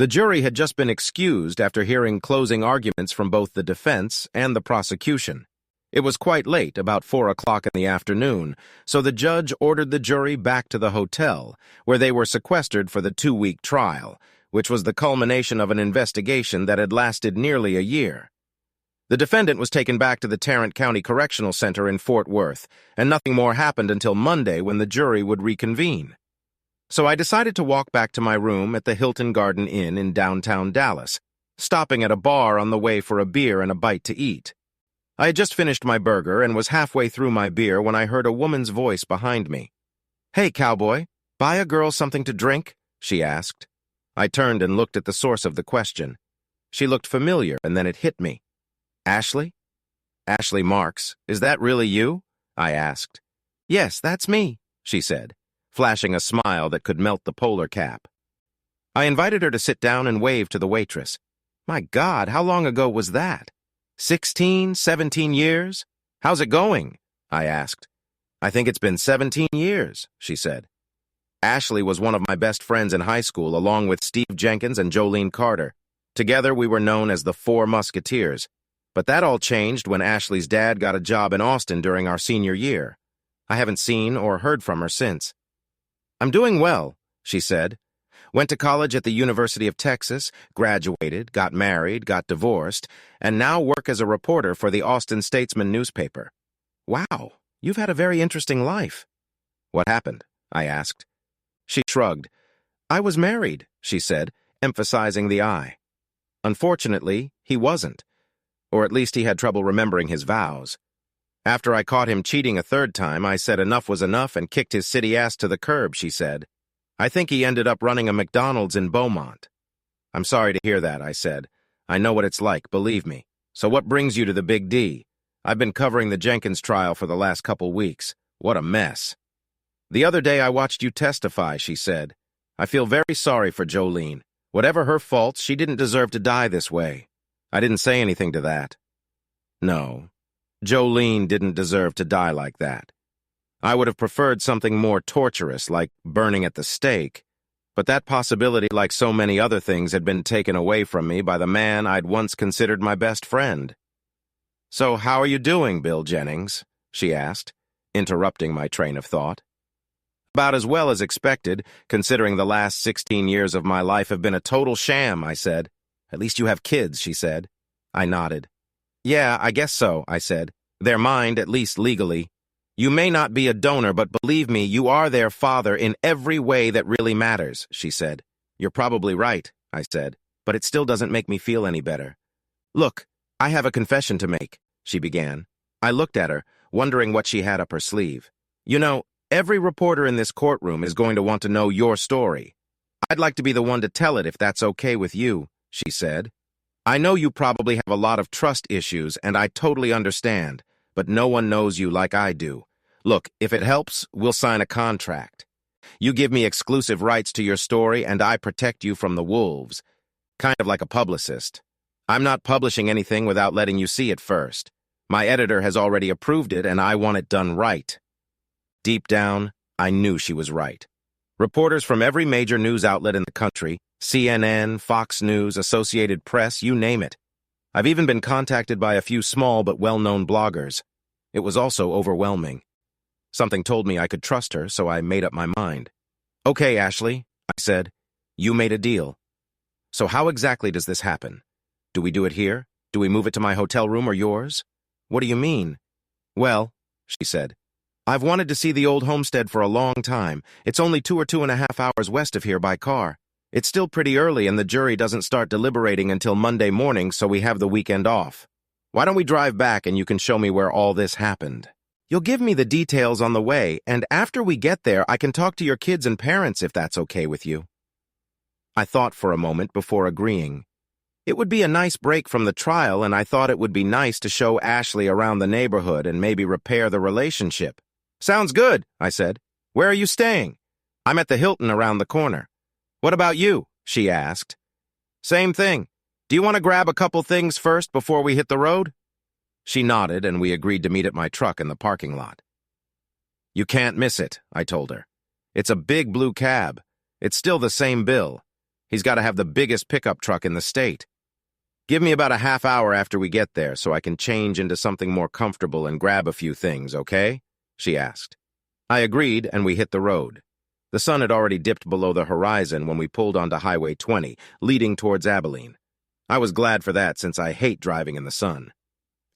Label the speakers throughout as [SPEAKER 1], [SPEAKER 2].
[SPEAKER 1] The jury had just been excused after hearing closing arguments from both the defense and the prosecution. It was quite late, about 4 o'clock in the afternoon, so the judge ordered the jury back to the hotel, where they were sequestered for the 2-week trial, which was the culmination of an investigation that had lasted nearly a year. The defendant was taken back to the Tarrant County Correctional Center in Fort Worth, and nothing more happened until Monday when the jury would reconvene. So I decided to walk back to my room at the Hilton Garden Inn in downtown Dallas, stopping at a bar on the way for a beer and a bite to eat. I had just finished my burger and was halfway through my beer when I heard a woman's voice behind me. "Hey, cowboy, buy a girl something to drink?" she asked. I turned and looked at the source of the question. She looked familiar, and then it hit me. "Ashley? Ashley Marks, is that really you?" I asked. "Yes, that's me," she said, flashing a smile that could melt the polar cap. I invited her to sit down and waved to the waitress. My God, how long ago was that? 16, 17 years? "How's it going?" I asked. "I think it's been 17 years, she said. Ashley was one of my best friends in high school, along with Steve Jenkins and Jolene Carter. Together, we were known as the Four Musketeers. But that all changed when Ashley's dad got a job in Austin during our senior year. I haven't seen or heard from her since." "I'm doing well," she said. "Went to college at the University of Texas, graduated, got married, got divorced, and now work as a reporter for the Austin Statesman newspaper. Wow, you've had a very interesting life." "What happened?" I asked. She shrugged. "I was married," she said, emphasizing the I. Unfortunately, he wasn't. Or at least he had trouble remembering his vows. "After I caught him cheating a third time, I said enough was enough and kicked his city ass to the curb," she said. "I think he ended up running a McDonald's in Beaumont." "I'm sorry to hear that," I said. "I know what it's like, believe me. So what brings you to the Big D? I've been covering the Jenkins trial for the last couple weeks. What a mess." "The other day I watched you testify," she said. "I feel very sorry for Jolene. Whatever her faults, she didn't deserve to die this way." I didn't say anything to that. No, Jolene didn't deserve to die like that. I would have preferred something more torturous, like burning at the stake, but that possibility, like so many other things, had been taken away from me by the man I'd once considered my best friend. "So how are you doing, Bill Jennings?" she asked, interrupting my train of thought. "About as well as expected, considering the last 16 years of my life have been a total sham," I said. "At least you have kids," she said. I nodded. "Yeah, I guess so," I said. "They're mine, at least legally. You may not be a donor, but believe me, you are their father in every way that really matters," she said. "You're probably right," I said, "but it still doesn't make me feel any better." "Look, I have a confession to make," she began. I looked at her, wondering what she had up her sleeve. "You know, every reporter in this courtroom is going to want to know your story. I'd like to be the one to tell it if that's okay with you," she said. "I know you probably have a lot of trust issues, and I totally understand, but no one knows you like I do. Look, if it helps, we'll sign a contract. You give me exclusive rights to your story, and I protect you from the wolves. Kind of like a publicist. I'm not publishing anything without letting you see it first. My editor has already approved it, and I want it done right." Deep down, I knew she was right. Reporters from every major news outlet in the country, CNN, Fox News, Associated Press, you name it. I've even been contacted by a few small but well-known bloggers. It was also overwhelming. Something told me I could trust her, so I made up my mind. "Okay, Ashley," I said. "You made a deal. So how exactly does this happen? Do we do it here? Do we move it to my hotel room or yours?" "What do you mean?" "Well," she said, "I've wanted to see the old homestead for a long time. It's only 2 or 2.5 hours west of here by car. It's still pretty early and the jury doesn't start deliberating until Monday morning, so we have the weekend off. Why don't we drive back and you can show me where all this happened? You'll give me the details on the way, and after we get there, I can talk to your kids and parents if that's okay with you." I thought for a moment before agreeing. It would be a nice break from the trial, and I thought it would be nice to show Ashley around the neighborhood and maybe repair the relationship. "Sounds good," I said. "Where are you staying?" "I'm at the Hilton around the corner." "What about you?" she asked. "Same thing. Do you want to grab a couple things first before we hit the road?" She nodded, and we agreed to meet at my truck in the parking lot. "You can't miss it," I told her. "It's a big blue cab. It's still the same bill. He's got to have the biggest pickup truck in the state. Give me about a half hour after we get there so I can change into something more comfortable and grab a few things, okay? She asked. I agreed, and we hit the road. The sun had already dipped below the horizon when we pulled onto Highway 20, leading towards Abilene. I was glad for that since I hate driving in the sun.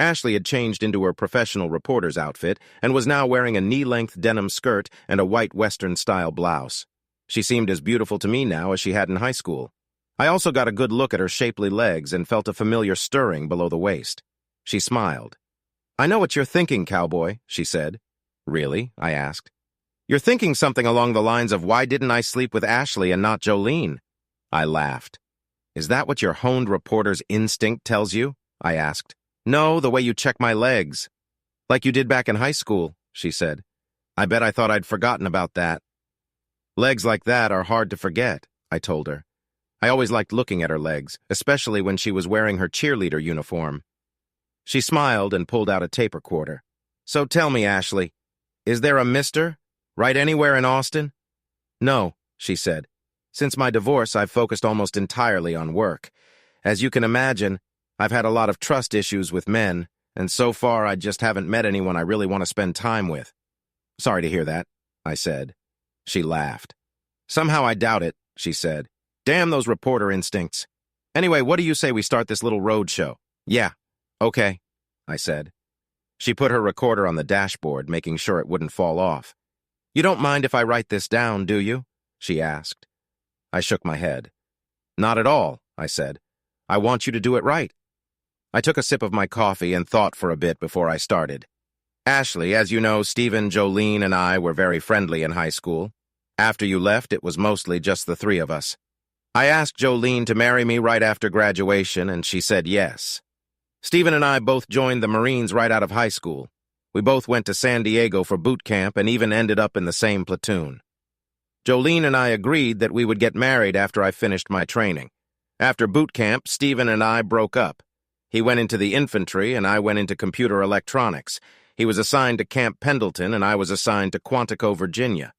[SPEAKER 1] Ashley had changed into her professional reporter's outfit and was now wearing a knee-length denim skirt and a white Western-style blouse. She seemed as beautiful to me now as she had in high school. I also got a good look at her shapely legs and felt a familiar stirring below the waist. She smiled. I know what you're thinking, cowboy, she said. Really? I asked. You're thinking something along the lines of why didn't I sleep with Ashley and not Jolene? I laughed. Is that what your honed reporter's instinct tells you? I asked. No, the way you check my legs. Like you did back in high school, she said. I bet I thought I'd forgotten about that. Legs like that are hard to forget, I told her. I always liked looking at her legs, especially when she was wearing her cheerleader uniform. She smiled and pulled out a tape recorder. So tell me, Ashley, is there a mister? Right anywhere in Austin? No, she said. Since my divorce, I've focused almost entirely on work. As you can imagine, I've had a lot of trust issues with men, and so far I just haven't met anyone I really want to spend time with. Sorry to hear that, I said. She laughed. Somehow I doubt it, she said. Damn those reporter instincts. Anyway, what do you say we start this little road show? Yeah, okay, I said. She put her recorder on the dashboard, making sure it wouldn't fall off. You don't mind if I write this down, do you? She asked. I shook my head. Not at all, I said. I want you to do it right. I took a sip of my coffee and thought for a bit before I started. Ashley, as you know, Stephen, Jolene, and I were very friendly in high school. After you left, it was mostly just the three of us. I asked Jolene to marry me right after graduation, and she said yes. Stephen and I both joined the Marines right out of high school. We both went to San Diego for boot camp and even ended up in the same platoon. Jolene and I agreed that we would get married after I finished my training. After boot camp, Stephen and I broke up. He went into the infantry, and I went into computer electronics. He was assigned to Camp Pendleton, and I was assigned to Quantico, Virginia.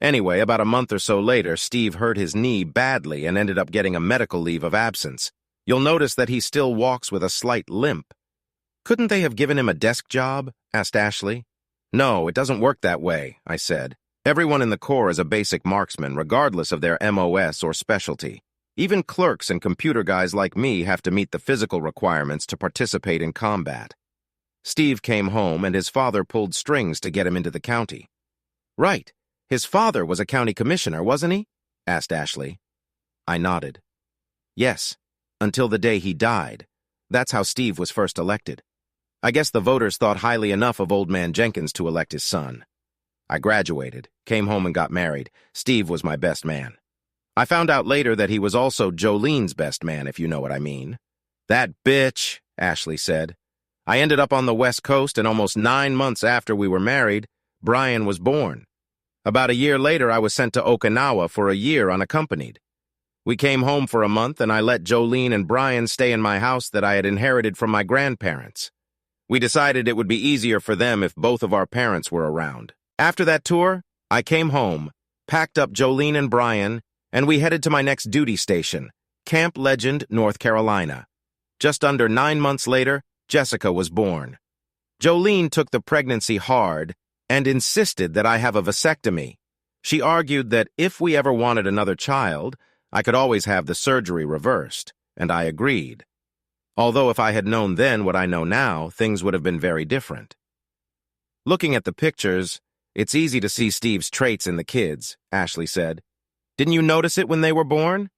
[SPEAKER 1] Anyway, about a month or so later, Steve hurt his knee badly and ended up getting a medical leave of absence. You'll notice that he still walks with a slight limp. Couldn't they have given him a desk job? Asked Ashley. No, it doesn't work that way, I said. Everyone in the Corps is a basic marksman, regardless of their MOS or specialty. Even clerks and computer guys like me have to meet the physical requirements to participate in combat. Steve came home, and his father pulled strings to get him into the county. Right. His father was a county commissioner, wasn't he? Asked Ashley. I nodded. Yes, until the day he died. That's how Steve was first elected. I guess the voters thought highly enough of Old Man Jenkins to elect his son. I graduated, came home and got married. Steve was my best man. I found out later that he was also Jolene's best man, if you know what I mean. That bitch, Ashley said. I ended up on the West Coast, and almost 9 months after we were married, Brian was born. About a year later, I was sent to Okinawa for a year unaccompanied. We came home for a month, and I let Jolene and Brian stay in my house that I had inherited from my grandparents. We decided it would be easier for them if both of our parents were around. After that tour, I came home, packed up Jolene and Brian, and we headed to my next duty station, Camp Legend, North Carolina. Just under 9 months later, Jessica was born. Jolene took the pregnancy hard and insisted that I have a vasectomy. She argued that if we ever wanted another child, I could always have the surgery reversed, and I agreed. Although if I had known then what I know now, things would have been very different. Looking at the pictures, it's easy to see Steve's traits in the kids, Ashley said. Didn't you notice it when they were born?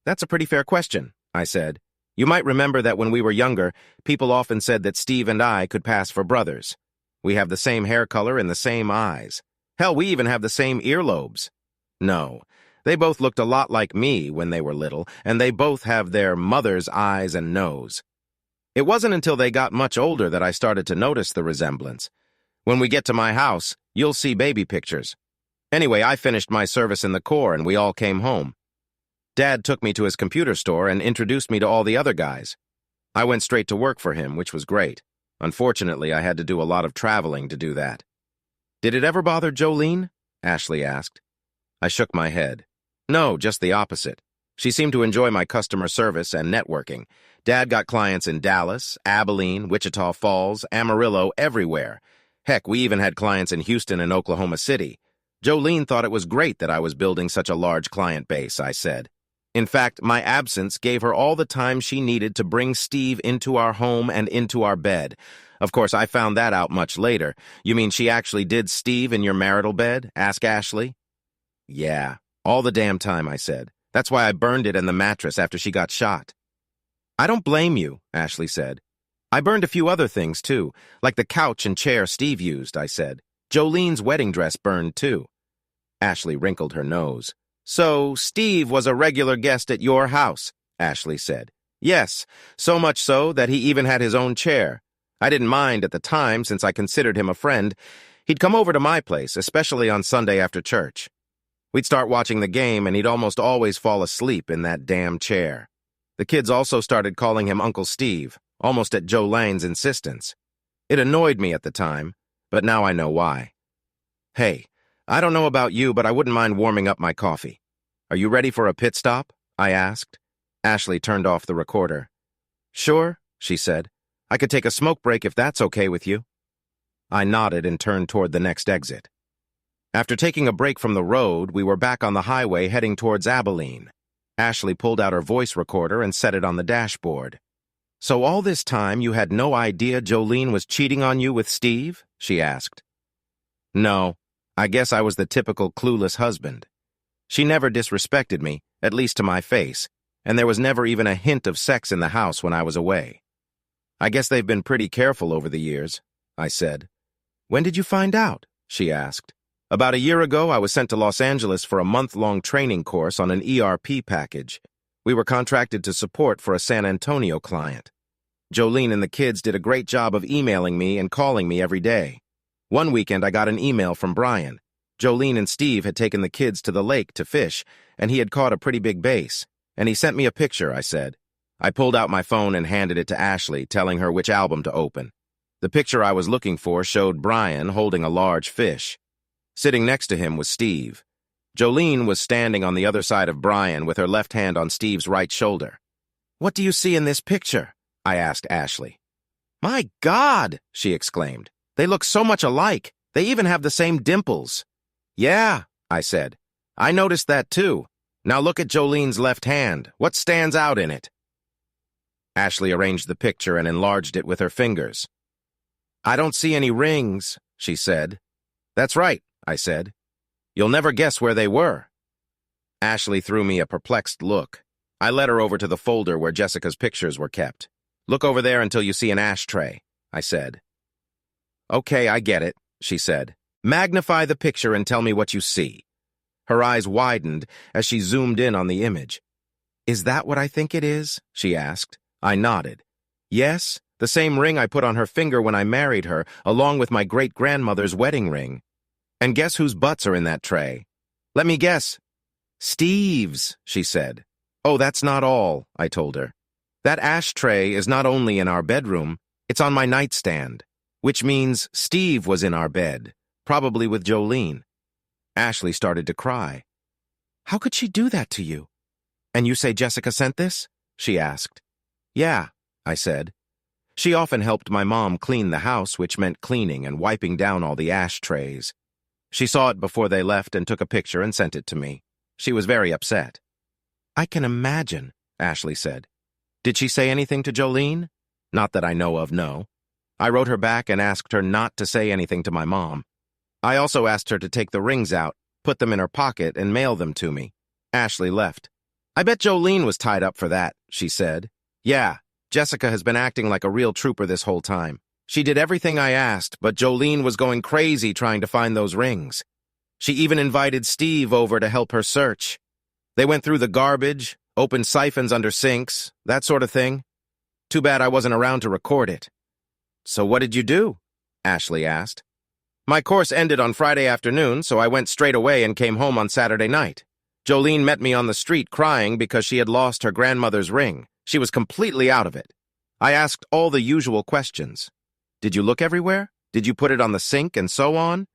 [SPEAKER 1] That's a pretty fair question, I said. You might remember that when we were younger, people often said that Steve and I could pass for brothers. We have the same hair color and the same eyes. Hell, we even have the same earlobes. No, they both looked a lot like me when they were little, and they both have their mother's eyes and nose. It wasn't until they got much older that I started to notice the resemblance. When we get to my house, you'll see baby pictures. Anyway, I finished my service in the Corps, and we all came home. Dad took me to his computer store and introduced me to all the other guys. I went straight to work for him, which was great. Unfortunately, I had to do a lot of traveling to do that. Did it ever bother Jolene? Ashley asked. I shook my head. No, just the opposite. She seemed to enjoy my customer service and networking. Dad got clients in Dallas, Abilene, Wichita Falls, Amarillo, everywhere. Heck, we even had clients in Houston and Oklahoma City. Jolene thought it was great that I was building such a large client base, I said. In fact, my absence gave her all the time she needed to bring Steve into our home and into our bed. Of course, I found that out much later. You mean she actually did Steve in your marital bed? Asked Ashley. Yeah, all the damn time, I said. That's why I burned it and the mattress after she got shot. I don't blame you, Ashley said. I burned a few other things, too, like the couch and chair Steve used, I said. Jolene's wedding dress burned, too. Ashley wrinkled her nose. So, Steve was a regular guest at your house, Ashley said. Yes, so much so that he even had his own chair. I didn't mind at the time since I considered him a friend. He'd come over to my place, especially on Sunday after church. We'd start watching the game and he'd almost always fall asleep in that damn chair. The kids also started calling him Uncle Steve, almost at Jolene's insistence. It annoyed me at the time, but now I know why. Hey, I don't know about you, but I wouldn't mind warming up my coffee. Are you ready for a pit stop? I asked. Ashley turned off the recorder. Sure, she said. I could take a smoke break if that's okay with you. I nodded and turned toward the next exit. After taking a break from the road, we were back on the highway heading towards Abilene. Ashley pulled out her voice recorder and set it on the dashboard. So all this time you had no idea Jolene was cheating on you with Steve? She asked. No, I guess I was the typical clueless husband. She never disrespected me, at least to my face, and there was never even a hint of sex in the house when I was away. I guess they've been pretty careful over the years, I said. When did you find out? She asked. About a year ago, I was sent to Los Angeles for a month-long training course on an ERP package. We were contracted to support for a San Antonio client. Jolene and the kids did a great job of emailing me and calling me every day. One weekend, I got an email from Brian. Jolene and Steve had taken the kids to the lake to fish, and he had caught a pretty big bass. And he sent me a picture, I said. I pulled out my phone and handed it to Ashley, telling her which album to open. The picture I was looking for showed Brian holding a large fish. Sitting next to him was Steve. Jolene was standing on the other side of Brian with her left hand on Steve's right shoulder. What do you see in this picture? I asked Ashley. My God, she exclaimed. They look so much alike. They even have the same dimples. Yeah, I said. I noticed that too. Now look at Jolene's left hand. What stands out in it? Ashley arranged the picture and enlarged it with her fingers. I don't see any rings, she said. That's right, I said. You'll never guess where they were. Ashley threw me a perplexed look. I led her over to the folder where Jessica's pictures were kept. Look over there until you see an ashtray, I said. Okay, I get it, she said. Magnify the picture and tell me what you see. Her eyes widened as she zoomed in on the image. Is that what I think it is? She asked. I nodded. Yes, the same ring I put on her finger when I married her, along with my great-grandmother's wedding ring. And guess whose butts are in that tray? Let me guess. Steve's, she said. Oh, that's not all, I told her. That ashtray is not only in our bedroom, it's on my nightstand, which means Steve was in our bed, probably with Jolene. Ashley started to cry. How could she do that to you? And you say Jessica sent this? She asked. Yeah, I said. She often helped my mom clean the house, which meant cleaning and wiping down all the ashtrays. She saw it before they left and took a picture and sent it to me. She was very upset. I can imagine, Ashley said. Did she say anything to Jolene? Not that I know of, no. I wrote her back and asked her not to say anything to my mom. I also asked her to take the rings out, put them in her pocket, and mail them to me. Ashley left. I bet Jolene was tied up for that, she said. Yeah, Jessica has been acting like a real trooper this whole time. She did everything I asked, but Jolene was going crazy trying to find those rings. She even invited Steve over to help her search. They went through the garbage, opened siphons under sinks, that sort of thing. Too bad I wasn't around to record it. So what did you do? Ashley asked. My course ended on Friday afternoon, so I went straight away and came home on Saturday night. Jolene met me on the street crying because she had lost her grandmother's ring. She was completely out of it. I asked all the usual questions. Did you look everywhere? Did you put it on the sink and so on?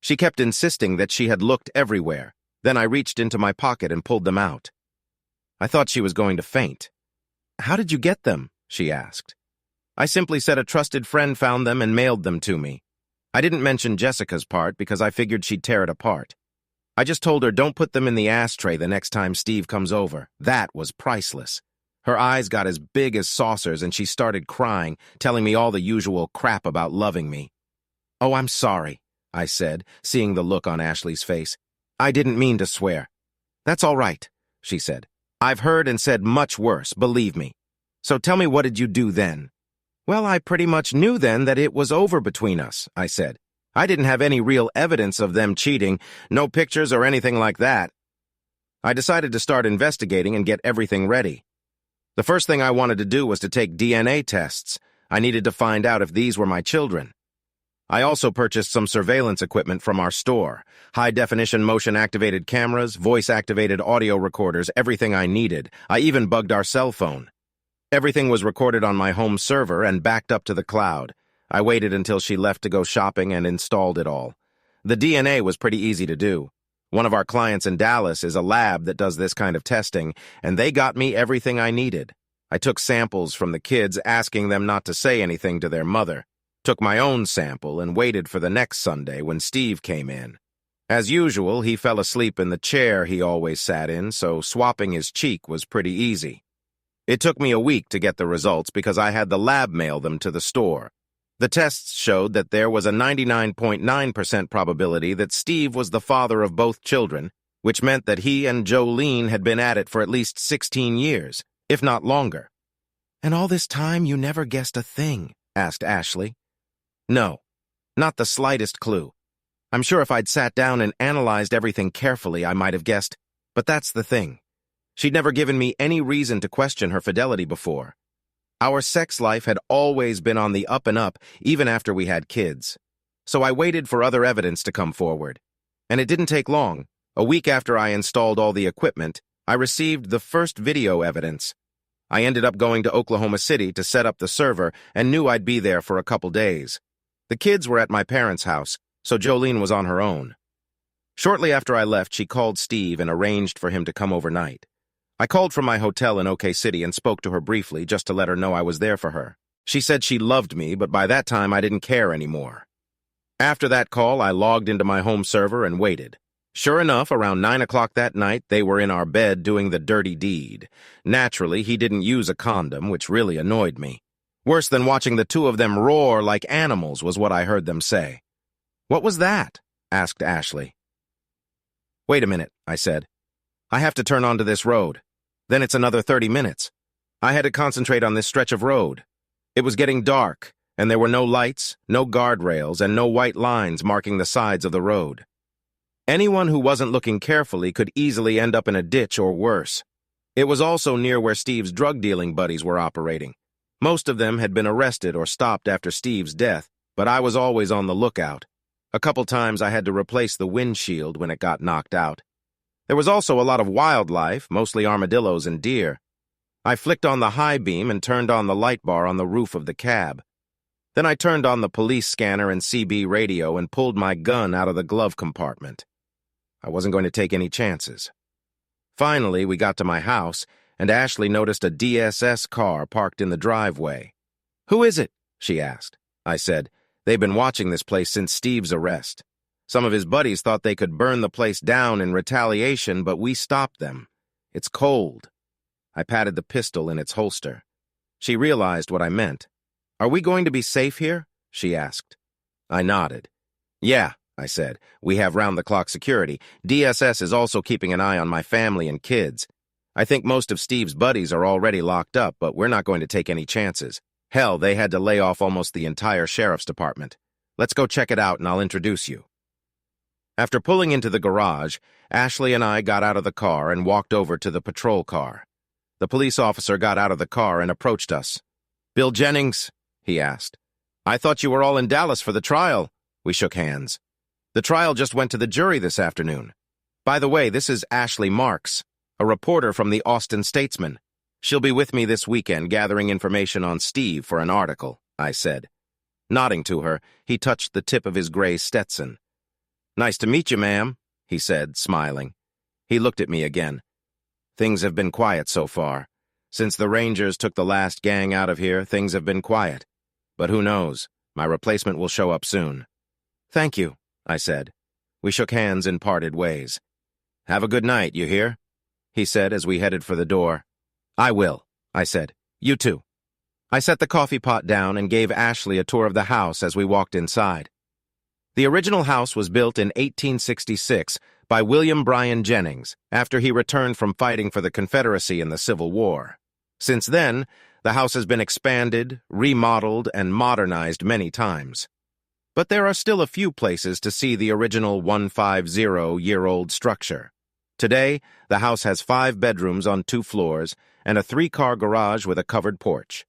[SPEAKER 1] She kept insisting that she had looked everywhere. Then I reached into my pocket and pulled them out. I thought she was going to faint. "How did you get them?" she asked. I simply said a trusted friend found them and mailed them to me. I didn't mention Jessica's part because I figured she'd tear it apart. I just told her don't put them in the ashtray the next time Steve comes over. That was priceless. Her eyes got as big as saucers and she started crying, telling me all the usual crap about loving me. "Oh, I'm sorry," I said, seeing the look on Ashley's face. "I didn't mean to swear." "That's all right," she said. "I've heard and said much worse, believe me. So tell me, what did you do then?" "Well, I pretty much knew then that it was over between us," I said. "I didn't have any real evidence of them cheating, no pictures or anything like that. I decided to start investigating and get everything ready. The first thing I wanted to do was to take DNA tests. I needed to find out if these were my children. I also purchased some surveillance equipment from our store, high-definition motion-activated cameras, voice-activated audio recorders, everything I needed. I even bugged our cell phone. Everything was recorded on my home server and backed up to the cloud. I waited until she left to go shopping and installed it all. The DNA was pretty easy to do. One of our clients in Dallas is a lab that does this kind of testing, and they got me everything I needed. I took samples from the kids, asking them not to say anything to their mother. Took my own sample and waited for the next Sunday when Steve came in. As usual, he fell asleep in the chair he always sat in, so swapping his cheek was pretty easy. It took me a week to get the results because I had the lab mail them to the store. The tests showed that there was a 99.9% probability that Steve was the father of both children, which meant that he and Jolene had been at it for at least 16 years, if not longer. "And all this time you never guessed a thing?" asked Ashley. "No, not the slightest clue. I'm sure if I'd sat down and analyzed everything carefully, I might have guessed, but that's the thing. She'd never given me any reason to question her fidelity before. Our sex life had always been on the up and up, even after we had kids. So I waited for other evidence to come forward. And it didn't take long. A week after I installed all the equipment, I received the first video evidence. I ended up going to Oklahoma City to set up the server and knew I'd be there for a couple days. The kids were at my parents' house, so Jolene was on her own. Shortly after I left, she called Steve and arranged for him to come overnight. I called from my hotel in OK City and spoke to her briefly just to let her know I was there for her. She said she loved me, but by that time I didn't care anymore. After that call, I logged into my home server and waited. Sure enough, around 9 o'clock that night, they were in our bed doing the dirty deed. Naturally, he didn't use a condom, which really annoyed me. Worse than watching the two of them roar like animals was what I heard them say. "What was that?" asked Ashley. "Wait a minute," I said. "I have to turn onto this road. Then it's another 30 minutes. I had to concentrate on this stretch of road. It was getting dark, and there were no lights, no guardrails, and no white lines marking the sides of the road. Anyone who wasn't looking carefully could easily end up in a ditch or worse. It was also near where Steve's drug-dealing buddies were operating. Most of them had been arrested or stopped after Steve's death, but I was always on the lookout. A couple times I had to replace the windshield when it got knocked out. There was also a lot of wildlife, mostly armadillos and deer. I flicked on the high beam and turned on the light bar on the roof of the cab. Then I turned on the police scanner and CB radio and pulled my gun out of the glove compartment. I wasn't going to take any chances. Finally, we got to my house, and Ashley noticed a DSS car parked in the driveway. "Who is it?" she asked. I said, "They've been watching this place since Steve's arrest. Some of his buddies thought they could burn the place down in retaliation, but we stopped them. It's cold." I patted the pistol in its holster. She realized what I meant. "Are we going to be safe here?" she asked. I nodded. "Yeah," I said. "We have round-the-clock security. DSS is also keeping an eye on my family and kids. I think most of Steve's buddies are already locked up, but we're not going to take any chances. Hell, they had to lay off almost the entire sheriff's department. Let's go check it out and I'll introduce you." After pulling into the garage, Ashley and I got out of the car and walked over to the patrol car. The police officer got out of the car and approached us. "Bill Jennings?" he asked. "I thought you were all in Dallas for the trial." We shook hands. "The trial just went to the jury this afternoon. By the way, this is Ashley Marks, a reporter from the Austin Statesman. She'll be with me this weekend gathering information on Steve for an article," I said. Nodding to her, he touched the tip of his gray Stetson. "Nice to meet you, ma'am," he said, smiling. He looked at me again. Things have been quiet so far. Since the Rangers took the last gang out of here, things have been quiet. But who knows? My replacement will show up soon. Thank you, I said. We shook hands and parted ways. Have a good night, you hear? He said as we headed for the door. I will, I said. You too. I set the coffee pot down and gave Ashley a tour of the house as we walked inside. The original house was built in 1866 by William Bryan Jennings after he returned from fighting for the Confederacy in the Civil War. Since then, the house has been expanded, remodeled, and modernized many times. But there are still a few places to see the original 150-year-old structure. Today, the house has 5 bedrooms on 2 floors and a 3-car garage with a covered porch.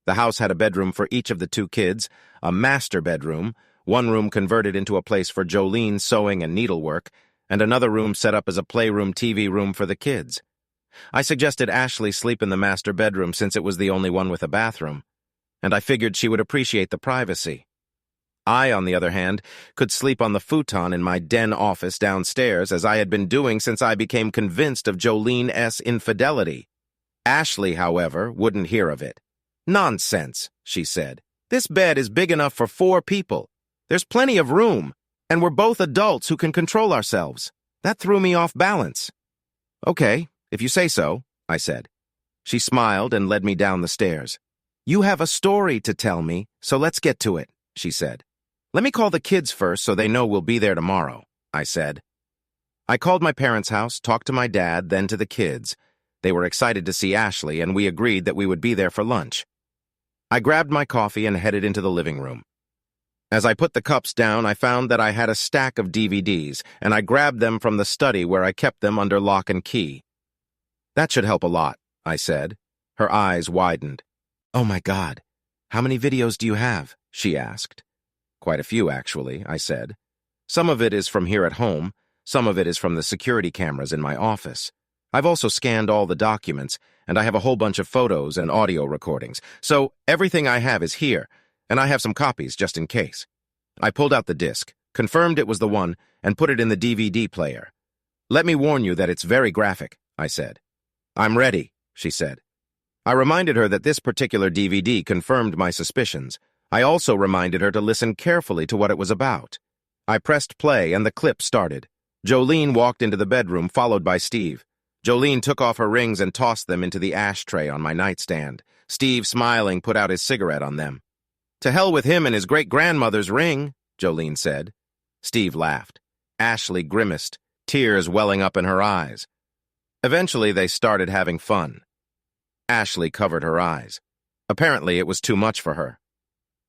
[SPEAKER 1] The house had a bedroom for each of the 2 kids, a master bedroom, one room converted into a place for Jolene's sewing and needlework, and another room set up as a playroom TV room for the kids. I suggested Ashley sleep in the master bedroom since it was the only one with a bathroom, and I figured she would appreciate the privacy. I, on the other hand, could sleep on the futon in my den office downstairs as I had been doing since I became convinced of Jolene's infidelity. Ashley, however, wouldn't hear of it. Nonsense, she said. This bed is big enough for 4 people. There's plenty of room, and we're both adults who can control ourselves. That threw me off balance. Okay, if you say so, I said. She smiled and led me down the stairs. You have a story to tell me, so let's get to it, she said. Let me call the kids first so they know we'll be there tomorrow, I said. I called my parents' house, talked to my dad, then to the kids. They were excited to see Ashley, and we agreed that we would be there for lunch. I grabbed my coffee and headed into the living room. As I put the cups down, I found that I had a stack of DVDs, and I grabbed them from the study where I kept them under lock and key. That should help a lot, I said. Her eyes widened. Oh my God, how many videos do you have? She asked. Quite a few, actually, I said. Some of it is from here at home, some of it is from the security cameras in my office. I've also scanned all the documents, and I have a whole bunch of photos and audio recordings, so everything I have is here, and I have some copies just in case. I pulled out the disc, confirmed it was the one, and put it in the DVD player. Let me warn you that it's very graphic, I said. I'm ready, she said. I reminded her that this particular DVD confirmed my suspicions. I also reminded her to listen carefully to what it was about. I pressed play, and the clip started. Jolene walked into the bedroom, followed by Steve. Jolene took off her rings and tossed them into the ashtray on my nightstand. Steve, smiling, put out his cigarette on them. To hell with him and his great-grandmother's ring, Jolene said. Steve laughed. Ashley grimaced, tears welling up in her eyes. Eventually, they started having fun. Ashley covered her eyes. Apparently, it was too much for her.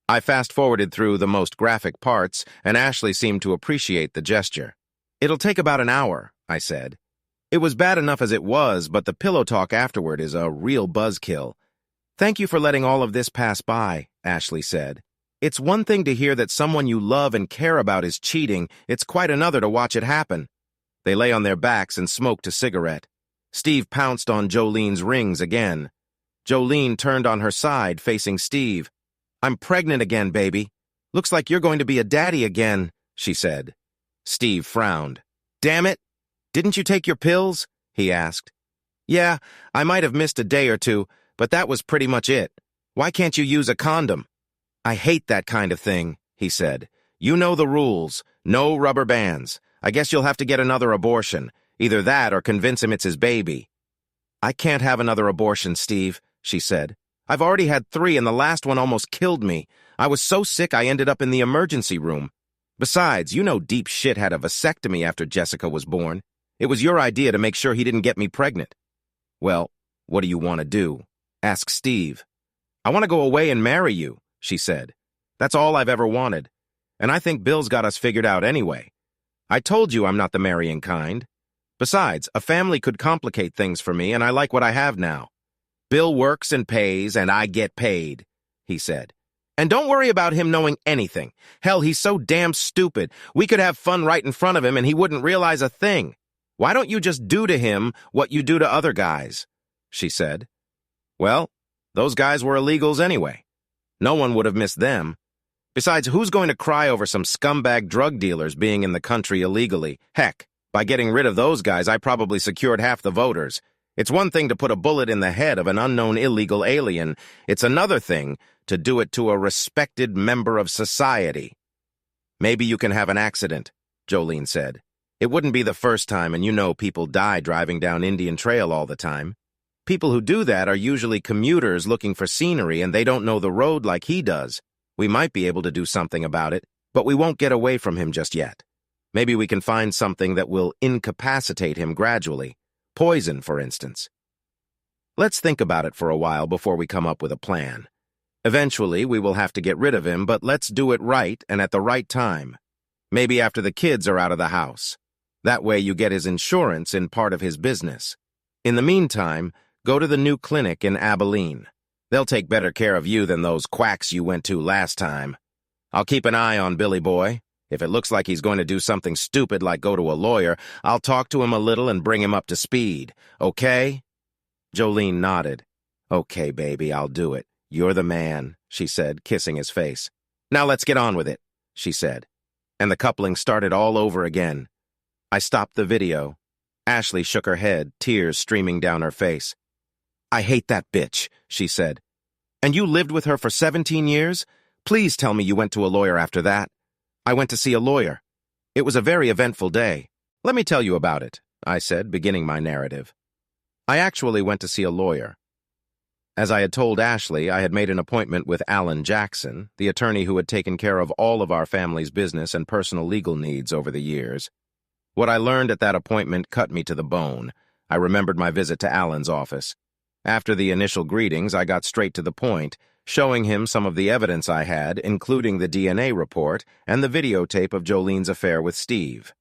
[SPEAKER 1] I fast-forwarded through the most graphic parts, and Ashley seemed to appreciate the gesture. It'll take about an hour, I said. It was bad enough as it was, but the pillow talk afterward is a real buzzkill. Thank you for letting all of this pass by, Ashley said. It's one thing to hear that someone you love and care about is cheating. It's quite another to watch it happen. They lay on their backs and smoked a cigarette. Steve pounced on Jolene's rings again. Jolene turned on her side, facing Steve. I'm pregnant again, baby. Looks like you're going to be a daddy again, she said. Steve frowned. Damn it! Didn't you take your pills? He asked. Yeah, I might have missed a day or two, but that was pretty much it. Why can't you use a condom? I hate that kind of thing, he said. You know the rules. No rubber bands. I guess you'll have to get another abortion. Either that or convince him it's his baby. I can't have another abortion, Steve, she said. I've already had 3 and the last one almost killed me. I was so sick I ended up in the emergency room. Besides, you know deep shit had a vasectomy after Jessica was born. It was your idea to make sure he didn't get me pregnant. Well, what do you want to do? Asked Steve. I want to go away and marry you, she said. That's all I've ever wanted. And I think Bill's got us figured out anyway. I told you I'm not the marrying kind. Besides, a family could complicate things for me, and I like what I have now. Bill works and pays, and I get paid, he said. And don't worry about him knowing anything. Hell, he's so damn stupid. We could have fun right in front of him, and he wouldn't realize a thing. Why don't you just do to him what you do to other guys? She said. Well, those guys were illegals anyway. No one would have missed them. Besides, who's going to cry over some scumbag drug dealers being in the country illegally? Heck, by getting rid of those guys, I probably secured half the voters. It's one thing to put a bullet in the head of an unknown illegal alien. It's another thing to do it to a respected member of society. Maybe you can have an accident, Jolene said. It wouldn't be the first time, and you know people die driving down Indian Trail all the time. People who do that are usually commuters looking for scenery, and they don't know the road like he does. We might be able to do something about it, but we won't get away from him just yet. Maybe we can find something that will incapacitate him gradually. Poison, for instance. Let's think about it for a while before we come up with a plan. Eventually, we will have to get rid of him, but let's do it right and at the right time. Maybe after the kids are out of the house. That way you get his insurance in part of his business. In the meantime, go to the new clinic in Abilene. They'll take better care of you than those quacks you went to last time. I'll keep an eye on Billy Boy. If it looks like he's going to do something stupid like go to a lawyer, I'll talk to him a little and bring him up to speed. Okay? Jolene nodded. Okay, baby, I'll do it. You're the man, she said, kissing his face. Now let's get on with it, she said. And the coupling started all over again. I stopped the video. Ashley shook her head, tears streaming down her face. I hate that bitch, she said. And you lived with her for 17 years? Please tell me you went to a lawyer after that. I went to see a lawyer. It was a very eventful day. Let me tell you about it, I said, beginning my narrative. I actually went to see a lawyer. As I had told Ashley, I had made an appointment with Alan Jackson, the attorney who had taken care of all of our family's business and personal legal needs over the years. What I learned at that appointment cut me to the bone. I remembered my visit to Alan's office. After the initial greetings, I got straight to the point, showing him some of the evidence I had, including the DNA report and the videotape of Jolene's affair with Steve.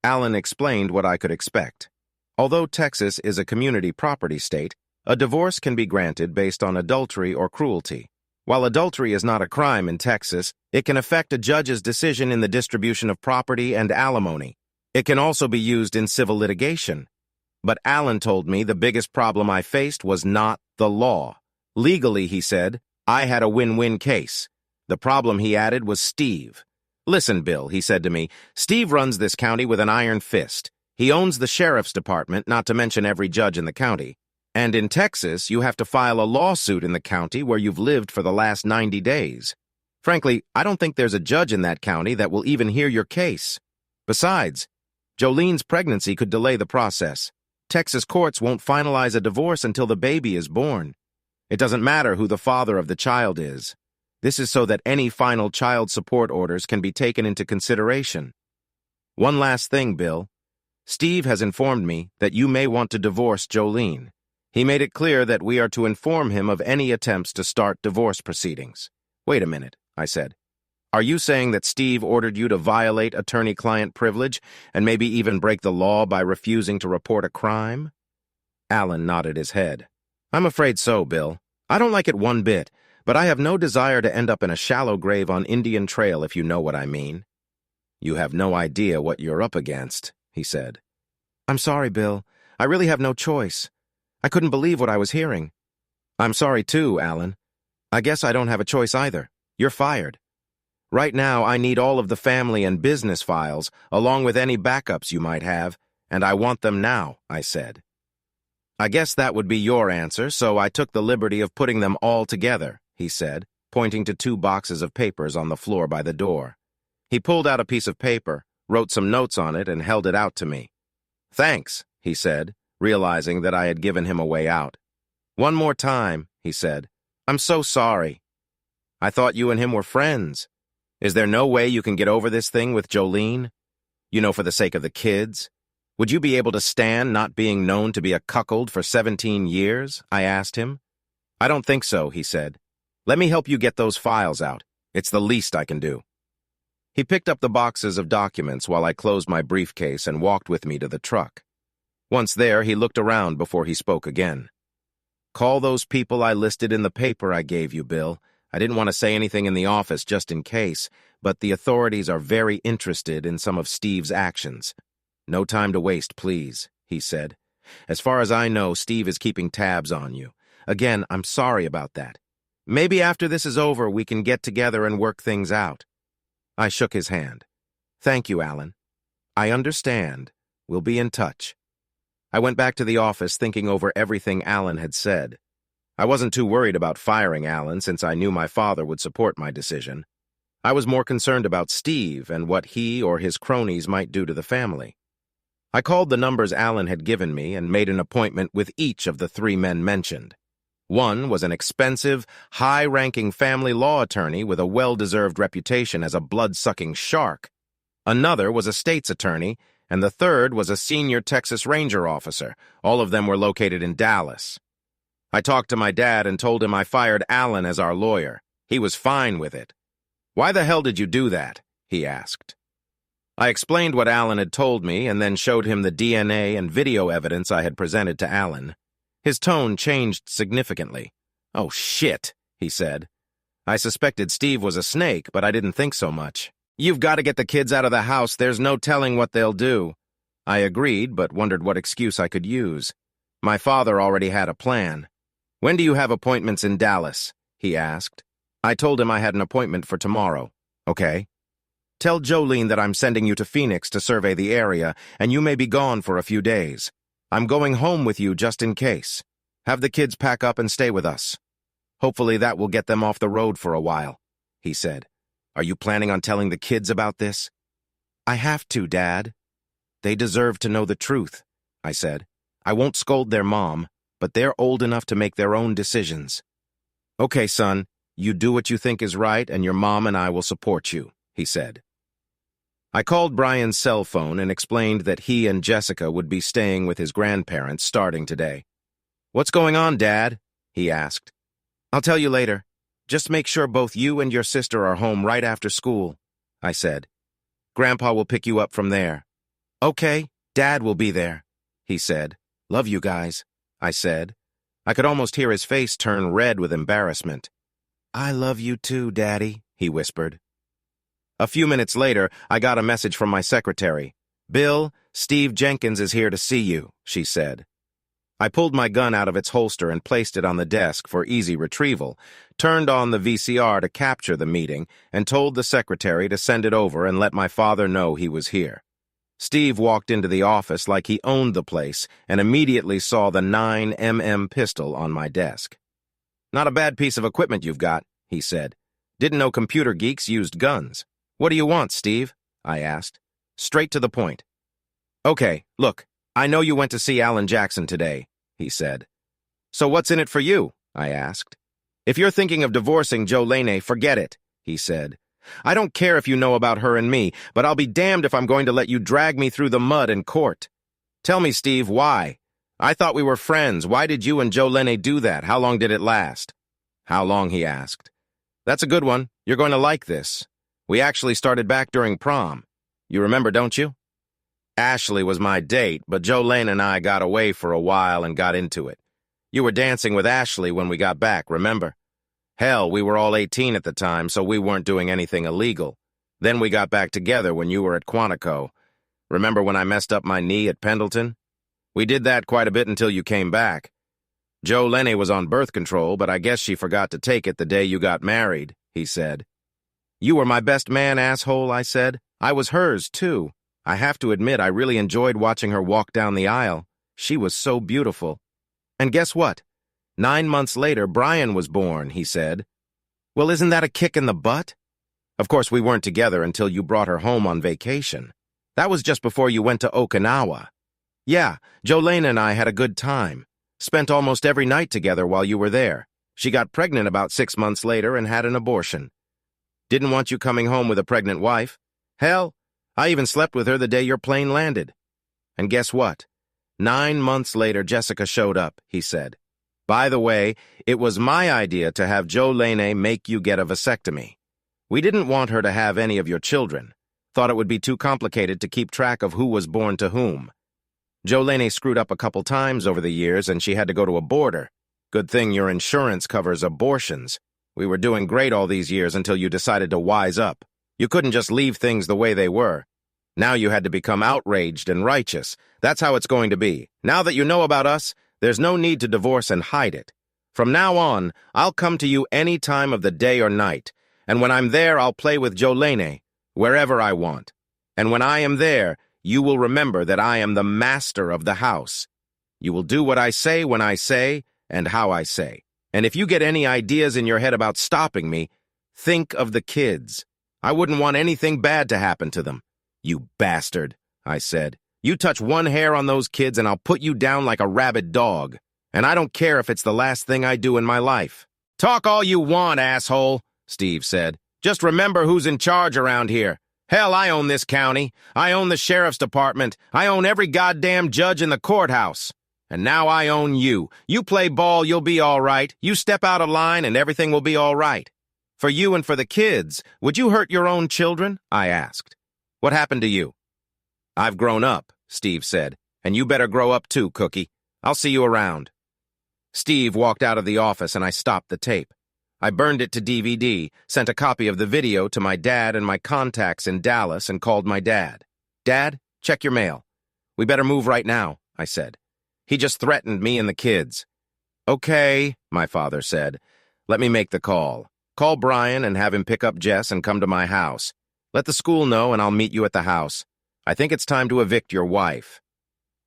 [SPEAKER 1] Alan explained what I could expect. Although Texas is a community property state, a divorce can be granted based on adultery or cruelty. While adultery is not a crime in Texas, it can affect a judge's decision in the distribution of property and alimony. It can also be used in civil litigation. But Alan told me the biggest problem I faced was not the law. Legally, he said, I had a win-win case. The problem, he added, was Steve. Listen, Bill, he said to me, Steve runs this county with an iron fist. He owns the sheriff's department, not to mention every judge in the county. And in Texas, you have to file a lawsuit in the county where you've lived for the last 90 days. Frankly, I don't think there's a judge in that county that will even hear your case. Besides, Jolene's pregnancy could delay the process. Texas courts won't finalize a divorce until the baby is born. It doesn't matter who the father of the child is. This is so that any final child support orders can be taken into consideration. One last thing, Bill. Steve has informed me that you may want to divorce Jolene. He made it clear that we are to inform him of any attempts to start divorce proceedings. Wait a minute, I said. Are you saying that Steve ordered you to violate attorney-client privilege and maybe even break the law by refusing to report a crime? Alan nodded his head. I'm afraid so, Bill. I don't like it one bit, but I have no desire to end up in a shallow grave on Indian Trail, if you know what I mean. You have no idea what you're up against, he said. I'm sorry, Bill. I really have no choice. I couldn't believe what I was hearing. I'm sorry too, Alan. I guess I don't have a choice either. You're fired. Right now, I need all of the family and business files, along with any backups you might have, and I want them now, I said. I guess that would be your answer, so I took the liberty of putting them all together, he said, pointing to 2 boxes of papers on the floor by the door. He pulled out a piece of paper, wrote some notes on it, and held it out to me. Thanks, he said, realizing that I had given him a way out. One more time, he said. I'm so sorry. I thought you and him were friends. Is there no way you can get over this thing with Jolene? You know, for the sake of the kids? Would you be able to stand not being known to be a cuckold for 17 years? I asked him. I don't think so, he said. Let me help you get those files out. It's the least I can do. He picked up the boxes of documents while I closed my briefcase and walked with me to the truck. Once there, he looked around before he spoke again. Call those people I listed in the paper I gave you, Bill. I didn't want to say anything in the office just in case, but the authorities are very interested in some of Steve's actions. No time to waste, please, he said. As far as I know, Steve is keeping tabs on you. Again, I'm sorry about that. Maybe after this is over, we can get together and work things out. I shook his hand. Thank you, Alan. I understand. We'll be in touch. I went back to the office thinking over everything Alan had said. I wasn't too worried about firing Alan since I knew my father would support my decision. I was more concerned about Steve and what he or his cronies might do to the family. I called the numbers Alan had given me and made an appointment with each of the three men mentioned. One was an expensive, high-ranking family law attorney with a well-deserved reputation as a blood-sucking shark. Another was a state's attorney, and the third was a senior Texas Ranger officer. All of them were located in Dallas. I talked to my dad and told him I fired Alan as our lawyer. He was fine with it. "Why the hell did you do that?" he asked. I explained what Alan had told me and then showed him the DNA and video evidence I had presented to Alan. His tone changed significantly. "Oh, shit," he said. "I suspected Steve was a snake, but I didn't think so much. You've got to get the kids out of the house. There's no telling what they'll do." I agreed, but wondered what excuse I could use. My father already had a plan. "When do you have appointments in Dallas?" he asked. I told him I had an appointment for tomorrow. "Okay. Tell Jolene that I'm sending you to Phoenix to survey the area, and you may be gone for a few days. I'm going home with you just in case. Have the kids pack up and stay with us. Hopefully that will get them off the road for a while," he said. "Are you planning on telling the kids about this?" "I have to, Dad. They deserve to know the truth," I said. "I won't scold their mom, but they're old enough to make their own decisions." "Okay, son, you do what you think is right, and your mom and I will support you," he said. I called Brian's cell phone and explained that he and Jessica would be staying with his grandparents starting today. "What's going on, Dad?" he asked. "I'll tell you later. Just make sure both you and your sister are home right after school," I said. "Grandpa will pick you up from there." "Okay, Dad will be there," he said. "Love you guys," I said. I could almost hear his face turn red with embarrassment. "I love you too, Daddy," he whispered. A few minutes later, I got a message from my secretary. "Bill, Steve Jenkins is here to see you," she said. I pulled my gun out of its holster and placed it on the desk for easy retrieval, turned on the VCR to capture the meeting, and told the secretary to send it over and let my father know he was here. Steve walked into the office like he owned the place and immediately saw the 9mm pistol on my desk. "Not a bad piece of equipment you've got," he said. "Didn't know computer geeks used guns. What do you want, Steve?" I asked. "Straight to the point." "Okay, look, I know you went to see Alan Jackson today," he said. "So what's in it for you?" I asked. "If you're thinking of divorcing Jolene, forget it," he said. "I don't care if you know about her and me, but I'll be damned if I'm going to let you drag me through the mud in court. Tell me, Steve, why? I thought we were friends. Why did you and Jolene do that? How long did it last?" "How long?" he asked. "That's a good one. You're going to like this. We actually started back during prom. You remember, don't you? Ashley was my date, but Jolene and I got away for a while and got into it. You were dancing with Ashley when we got back, remember? Hell, we were all 18 at the time, so we weren't doing anything illegal. Then we got back together when you were at Quantico. Remember when I messed up my knee at Pendleton? We did that quite a bit until you came back. Jolene was on birth control, but I guess she forgot to take it the day you got married," he said. "You were my best man, asshole," I said. "I was hers, too. I have to admit I really enjoyed watching her walk down the aisle. She was so beautiful. And guess what? 9 months later, Brian was born," he said. "Well, isn't that a kick in the butt? Of course, we weren't together until you brought her home on vacation. That was just before you went to Okinawa. Yeah, Jolene and I had a good time. Spent almost every night together while you were there. She got pregnant about 6 months later and had an abortion. Didn't want you coming home with a pregnant wife. Hell, I even slept with her the day your plane landed. And guess what? 9 months later, Jessica showed up," he said. "By the way, it was my idea to have Jolene make you get a vasectomy. We didn't want her to have any of your children. Thought it would be too complicated to keep track of who was born to whom. Jolene screwed up a couple times over the years and she had to go to a boarder. Good thing your insurance covers abortions. We were doing great all these years until you decided to wise up. You couldn't just leave things the way they were. Now you had to become outraged and righteous. That's how it's going to be. Now that you know about us, there's no need to divorce and hide it. From now on, I'll come to you any time of the day or night, and when I'm there, I'll play with Jolene, wherever I want. And when I am there, you will remember that I am the master of the house. You will do what I say when I say and how I say. And if you get any ideas in your head about stopping me, think of the kids. I wouldn't want anything bad to happen to them. You bastard, I said. You touch one hair on those kids and I'll put you down like a rabid dog. And I don't care if it's the last thing I do in my life. Talk all you want, asshole, Steve said. Just remember who's in charge around here. Hell, I own this county. I own the sheriff's department. I own every goddamn judge in the courthouse. And now I own you. You play ball, you'll be all right. You step out of line and everything will be all right. For you and for the kids, would you hurt your own children? I asked. What happened to you? I've grown up, Steve said. And you better grow up too, Cookie. I'll see you around. Steve walked out of the office and I stopped the tape. I burned it to DVD, sent a copy of the video to my dad and my contacts in Dallas and called my dad. Dad, check your mail. We better move right now, I said. He just threatened me and the kids. Okay, my father said. Let me make the call. Call Brian and have him pick up Jess and come to my house. Let the school know and I'll meet you at the house. I think it's time to evict your wife.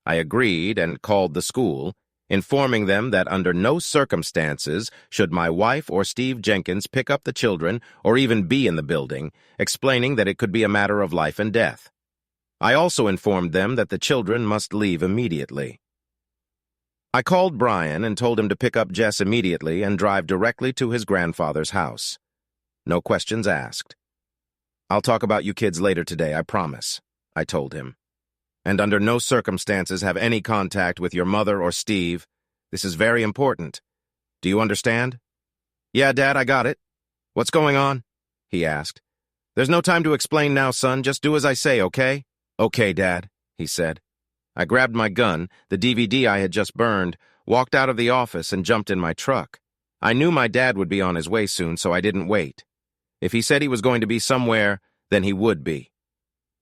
[SPEAKER 1] I agreed and called the school, informing them that under no circumstances should my wife or Steve Jenkins pick up the children or even be in the building, explaining that it could be a matter of life and death. I also informed them that the children must leave immediately. I called Brian and told him to pick up Jess immediately and drive directly to his grandfather's house. No questions asked. I'll talk about you kids later today, I promise, I told him. And under no circumstances have any contact with your mother or Steve. This is very important. Do you understand? Yeah, Dad, I got it. What's going on? He asked. There's no time to explain now, son. Just do as I say, okay? Okay, Dad, he said. I grabbed my gun, the DVD I had just burned, walked out of the office and jumped in my truck. I knew my dad would be on his way soon, so I didn't wait. If he said he was going to be somewhere, then he would be.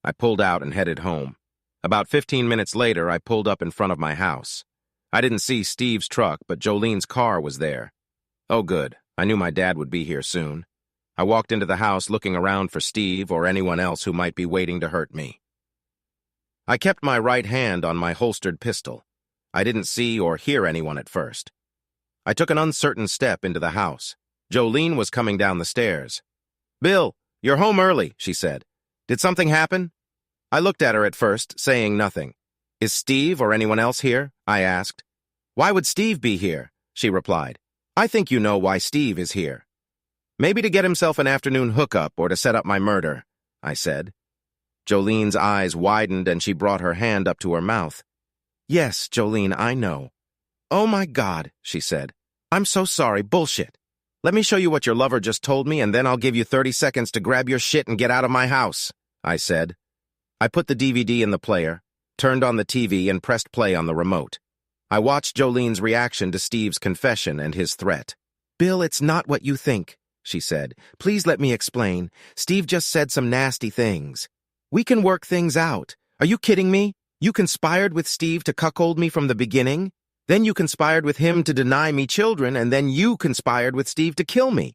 [SPEAKER 1] I pulled out and headed home. About 15 minutes later, I pulled up in front of my house. I didn't see Steve's truck, but Jolene's car was there. Oh, good. I knew my dad would be here soon. I walked into the house looking around for Steve or anyone else who might be waiting to hurt me. I kept my right hand on my holstered pistol. I didn't see or hear anyone at first. I took an uncertain step into the house. Jolene was coming down the stairs. Bill, you're home early, she said. Did something happen? I looked at her at first, saying nothing. Is Steve or anyone else here? I asked. Why would Steve be here? She replied. I think you know why Steve is here. Maybe to get himself an afternoon hookup or to set up my murder, I said. Jolene's eyes widened and she brought her hand up to her mouth. Yes, Jolene, I know. Oh my God, she said. I'm so sorry, bullshit. Let me show you what your lover just told me and then I'll give you 30 seconds to grab your shit and get out of my house, I said. I put the DVD in the player, turned on the TV and pressed play on the remote. I watched Jolene's reaction to Steve's confession and his threat. Bill, it's not what you think, she said. Please let me explain. Steve just said some nasty things. We can work things out. Are you kidding me? You conspired with Steve to cuckold me from the beginning? Then you conspired with him to deny me children, and then you conspired with Steve to kill me.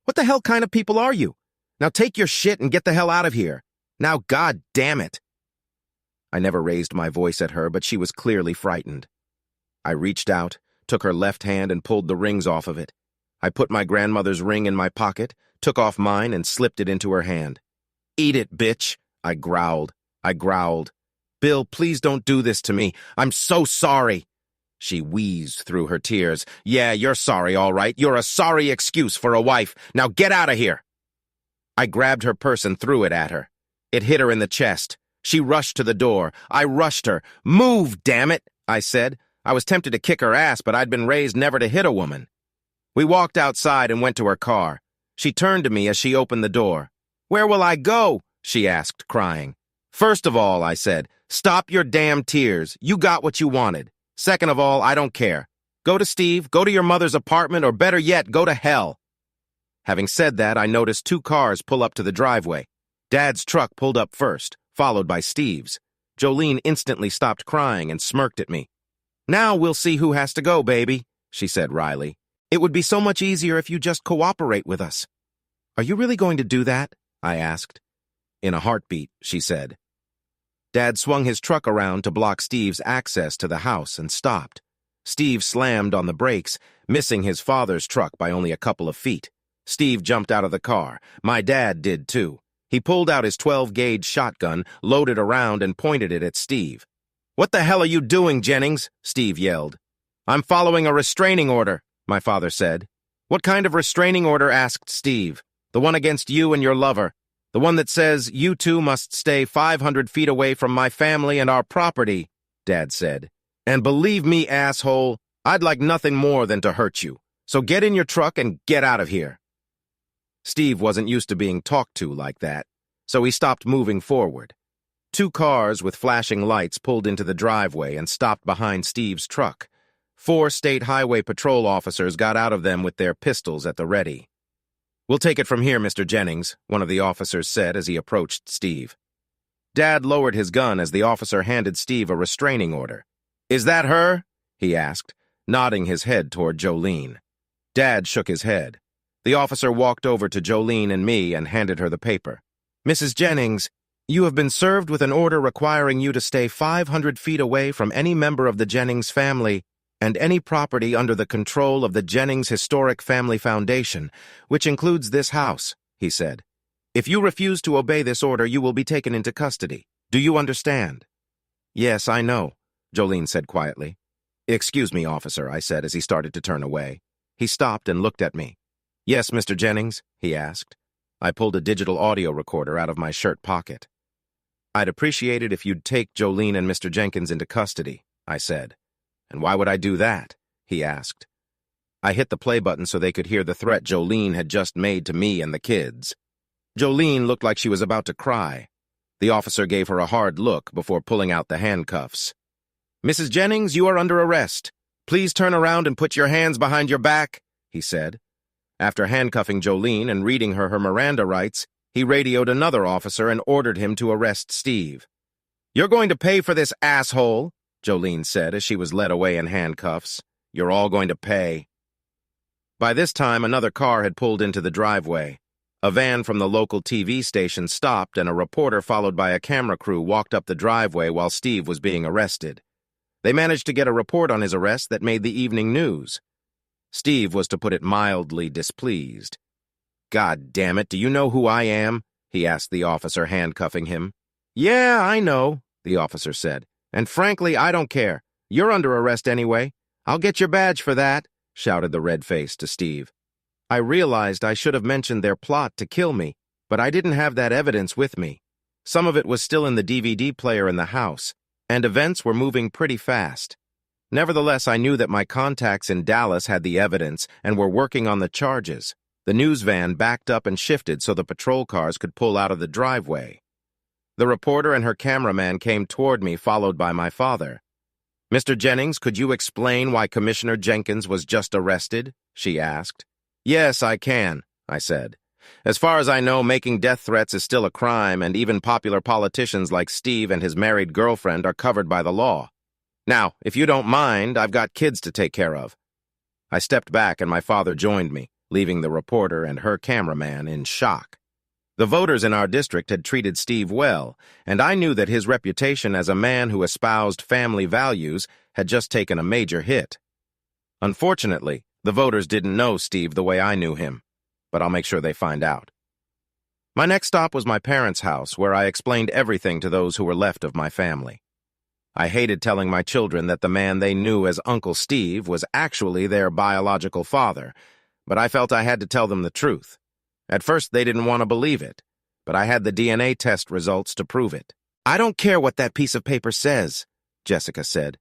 [SPEAKER 1] What the hell kind of people are you? Now take your shit and get the hell out of here. Now, God damn it. I never raised my voice at her, but she was clearly frightened. I reached out, took her left hand and pulled the rings off of it. I put my grandmother's ring in my pocket, took off mine and slipped it into her hand. Eat it, bitch. I growled. Bill, please don't do this to me. I'm so sorry. She wheezed through her tears. Yeah, you're sorry, all right. You're a sorry excuse for a wife. Now get out of here. I grabbed her purse and threw it at her. It hit her in the chest. She rushed to the door. I rushed her. Move, damn it, I said. I was tempted to kick her ass, but I'd been raised never to hit a woman. We walked outside and went to her car. She turned to me as she opened the door. Where will I go? She asked, crying. First of all, I said, stop your damn tears. You got what you wanted. Second of all, I don't care. Go to Steve, go to your mother's apartment, or better yet, go to hell. Having said that, I noticed 2 cars pull up to the driveway. Dad's truck pulled up first, followed by Steve's. Jolene instantly stopped crying and smirked at me. Now we'll see who has to go, baby, she said wryly. It would be so much easier if you just cooperate with us. Are you really going to do that? I asked. In a heartbeat, she said. Dad swung his truck around to block Steve's access to the house and stopped. Steve slammed on the brakes, missing his father's truck by only a couple of feet. Steve jumped out of the car. My dad did too. He pulled out his 12-gauge shotgun, loaded around, and pointed it at Steve. "What the hell are you doing, Jennings?" Steve yelled. "I'm following a restraining order," my father said. "What kind of restraining order?" asked Steve. "The one against you and your lover. The one that says you two must stay 500 feet away from my family and our property," Dad said. "And believe me, asshole, I'd like nothing more than to hurt you. So get in your truck and get out of here." Steve wasn't used to being talked to like that, so he stopped moving forward. 2 cars with flashing lights pulled into the driveway and stopped behind Steve's truck. 4 state highway patrol officers got out of them with their pistols at the ready. "We'll take it from here, Mr. Jennings," one of the officers said as he approached Steve. Dad lowered his gun as the officer handed Steve a restraining order. "Is that her?" he asked, nodding his head toward Jolene. Dad shook his head. The officer walked over to Jolene and me and handed her the paper. "Mrs. Jennings, you have been served with an order requiring you to stay 500 feet away from any member of the Jennings family and any property under the control of the Jennings Historic Family Foundation, which includes this house," he said. "If you refuse to obey this order, you will be taken into custody. Do you understand?" "Yes, I know," Jolene said quietly. "Excuse me, officer," I said as he started to turn away. He stopped and looked at me. "Yes, Mr. Jennings?" he asked. I pulled a digital audio recorder out of my shirt pocket. "I'd appreciate it if you'd take Jolene and Mr. Jenkins into custody," I said. "And why would I do that?" he asked. I hit the play button so they could hear the threat Jolene had just made to me and the kids. Jolene looked like she was about to cry. The officer gave her a hard look before pulling out the handcuffs. "Mrs. Jennings, you are under arrest. Please turn around and put your hands behind your back," he said. After handcuffing Jolene and reading her Miranda rights, he radioed another officer and ordered him to arrest Steve. "You're going to pay for this, asshole," Jolene said as she was led away in handcuffs. "You're all going to pay." By this time, another car had pulled into the driveway. A van from the local TV station stopped, and a reporter followed by a camera crew walked up the driveway while Steve was being arrested. They managed to get a report on his arrest that made the evening news. Steve was, to put it mildly, displeased. "God damn it, do you know who I am?" he asked the officer handcuffing him. "Yeah, I know," the officer said. "And frankly, I don't care. You're under arrest anyway. I'll get your badge for that," shouted the red-face to Steve. I realized I should have mentioned their plot to kill me, but I didn't have that evidence with me. Some of it was still in the DVD player in the house, and events were moving pretty fast. Nevertheless, I knew that my contacts in Dallas had the evidence and were working on the charges. The news van backed up and shifted so the patrol cars could pull out of the driveway. The reporter and her cameraman came toward me, followed by my father. "Mr. Jennings, could you explain why Commissioner Jenkins was just arrested?" she asked. "Yes, I can," I said. "As far as I know, making death threats is still a crime, and even popular politicians like Steve and his married girlfriend are covered by the law. Now, if you don't mind, I've got kids to take care of." I stepped back and my father joined me, leaving the reporter and her cameraman in shock. The voters in our district had treated Steve well, and I knew that his reputation as a man who espoused family values had just taken a major hit. Unfortunately, the voters didn't know Steve the way I knew him, but I'll make sure they find out. My next stop was my parents' house, where I explained everything to those who were left of my family. I hated telling my children that the man they knew as Uncle Steve was actually their biological father, but I felt I had to tell them the truth. At first, they didn't want to believe it, but I had the DNA test results to prove it. "I don't care what that piece of paper says," Jessica said.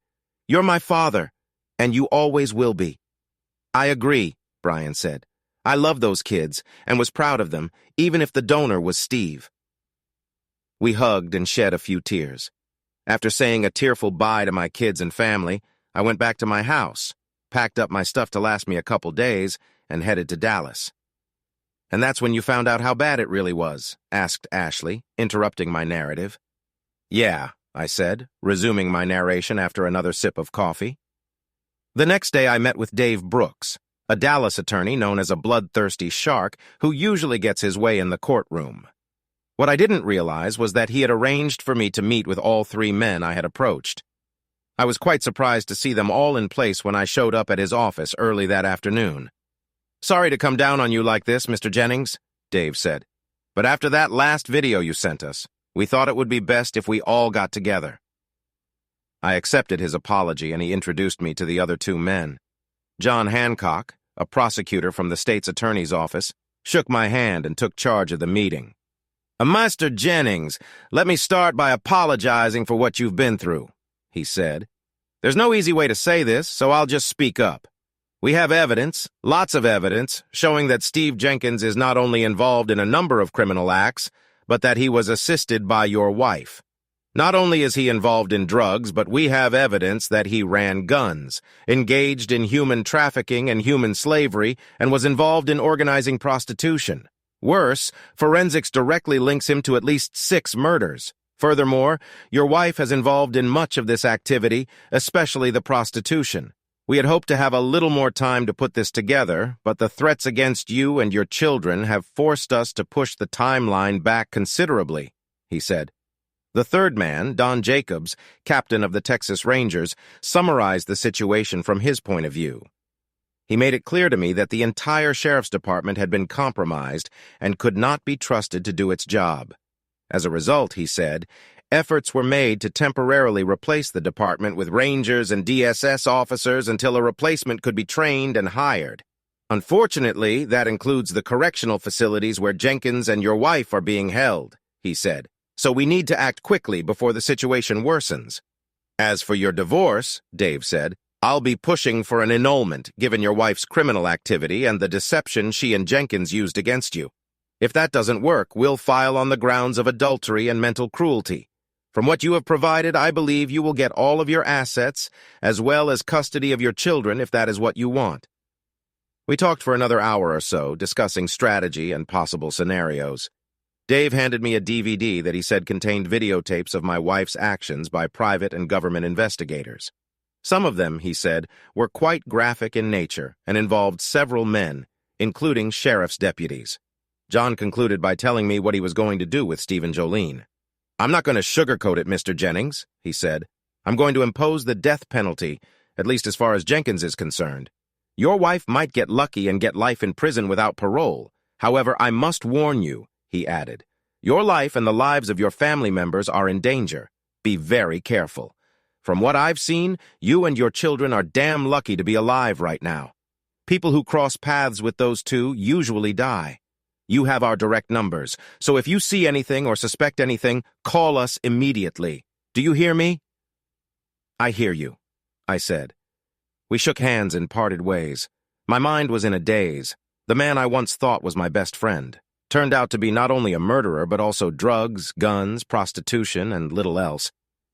[SPEAKER 1] "You're my father, and you always will be." "I agree," Brian said. "I love those kids and was proud of them, even if the donor was Steve." We hugged and shed a few tears. After saying a tearful bye to my kids and family, I went back to my house, packed up my stuff to last me a couple days, and headed to Dallas. "And that's when you found out how bad it really was?" asked Ashley, interrupting my narrative. "Yeah," I said, resuming my narration after another sip of coffee. The next day I met with Dave Brooks, a Dallas attorney known as a bloodthirsty shark who usually gets his way in the courtroom. What I didn't realize was that he had arranged for me to meet with all three men I had approached. I was quite surprised to see them all in place when I showed up at his office early that afternoon. "Sorry to come down on you like this, Mr. Jennings," Dave said, "but after that last video you sent us, we thought it would be best if we all got together." I accepted his apology, and he introduced me to the other two men. John Hancock, a prosecutor from the state's attorney's office, shook my hand and took charge of the meeting. "Master Jennings, let me start by apologizing for what you've been through," he said. "There's no easy way to say this, so I'll just speak up. We have evidence, lots of evidence, showing that Steve Jenkins is not only involved in a number of criminal acts, but that he was assisted by your wife. Not only is he involved in drugs, but we have evidence that he ran guns, engaged in human trafficking and human slavery, and was involved in organizing prostitution. Worse, forensics directly links him to at least 6 murders. Furthermore, your wife has involved in much of this activity, especially the prostitution. We had hoped to have a little more time to put this together, but the threats against you and your children have forced us to push the timeline back considerably," he said. The third man, Don Jacobs, captain of the Texas Rangers, summarized the situation from his point of view. He made it clear to me that the entire sheriff's department had been compromised and could not be trusted to do its job. As a result, he said, efforts were made to temporarily replace the department with Rangers and DSS officers until a replacement could be trained and hired. Unfortunately, that includes the correctional facilities where Jenkins and your wife are being held, he said. So we need to act quickly before the situation worsens. As for your divorce, Dave said, I'll be pushing for an annulment given your wife's criminal activity and the deception she and Jenkins used against you. If that doesn't work, we'll file on the grounds of adultery and mental cruelty. From what you have provided, I believe you will get all of your assets, as well as custody of your children if that is what you want. We talked for another hour or so, discussing strategy and possible scenarios. Dave handed me a DVD that he said contained videotapes of my wife's actions by private and government investigators. Some of them, he said, were quite graphic in nature and involved several men, including sheriff's deputies. John concluded by telling me what he was going to do with Steve and Jolene. "I'm not going to sugarcoat it, Mr. Jennings," he said. "I'm going to impose the death penalty, at least as far as Jenkins is concerned. Your wife might get lucky and get life in prison without parole. However, I must warn you," he added, "your life and the lives of your family members are in danger. Be very careful. From what I've seen, you and your children are damn lucky to be alive right now. People who cross paths with those two usually die. You have our direct numbers, so if you see anything or suspect anything, call us immediately. Do you hear me?" "I hear you," I said. We shook hands and parted ways. My mind was in a daze. The man I once thought was my best friend turned out to be not only a murderer, but also drugs, guns, prostitution, and little else.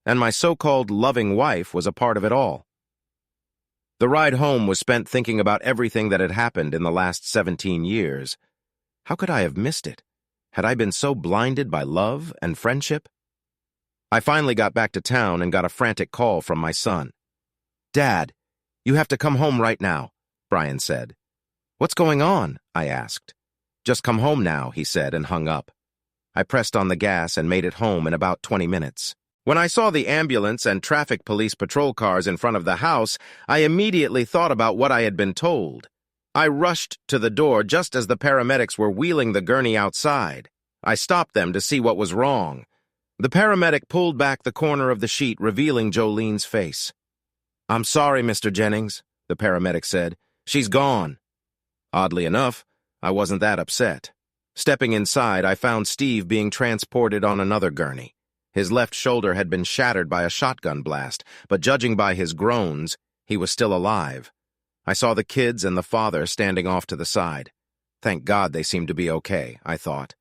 [SPEAKER 1] And my so-called loving wife was a part of it all. The ride home was spent thinking about everything that had happened in the last 17 years. How could I have missed it? Had I been so blinded by love and friendship? I finally got back to town and got a frantic call from my son. "Dad, you have to come home right now," Brian said. "What's going on?" I asked. "Just come home now," he said, and hung up. I pressed on the gas and made it home in about 20 minutes. When I saw the ambulance and traffic police patrol cars in front of the house, I immediately thought about what I had been told. I rushed to the door just as the paramedics were wheeling the gurney outside. I stopped them to see what was wrong. The paramedic pulled back the corner of the sheet, revealing Jolene's face. "I'm sorry, Mr. Jennings," the paramedic said. "She's gone." Oddly enough, I wasn't that upset. Stepping inside, I found Steve being transported on another gurney. His left shoulder had been shattered by a shotgun blast, but judging by his groans, he was still alive. I saw the kids and the father standing off to the side. Thank God they seemed to be okay, I thought.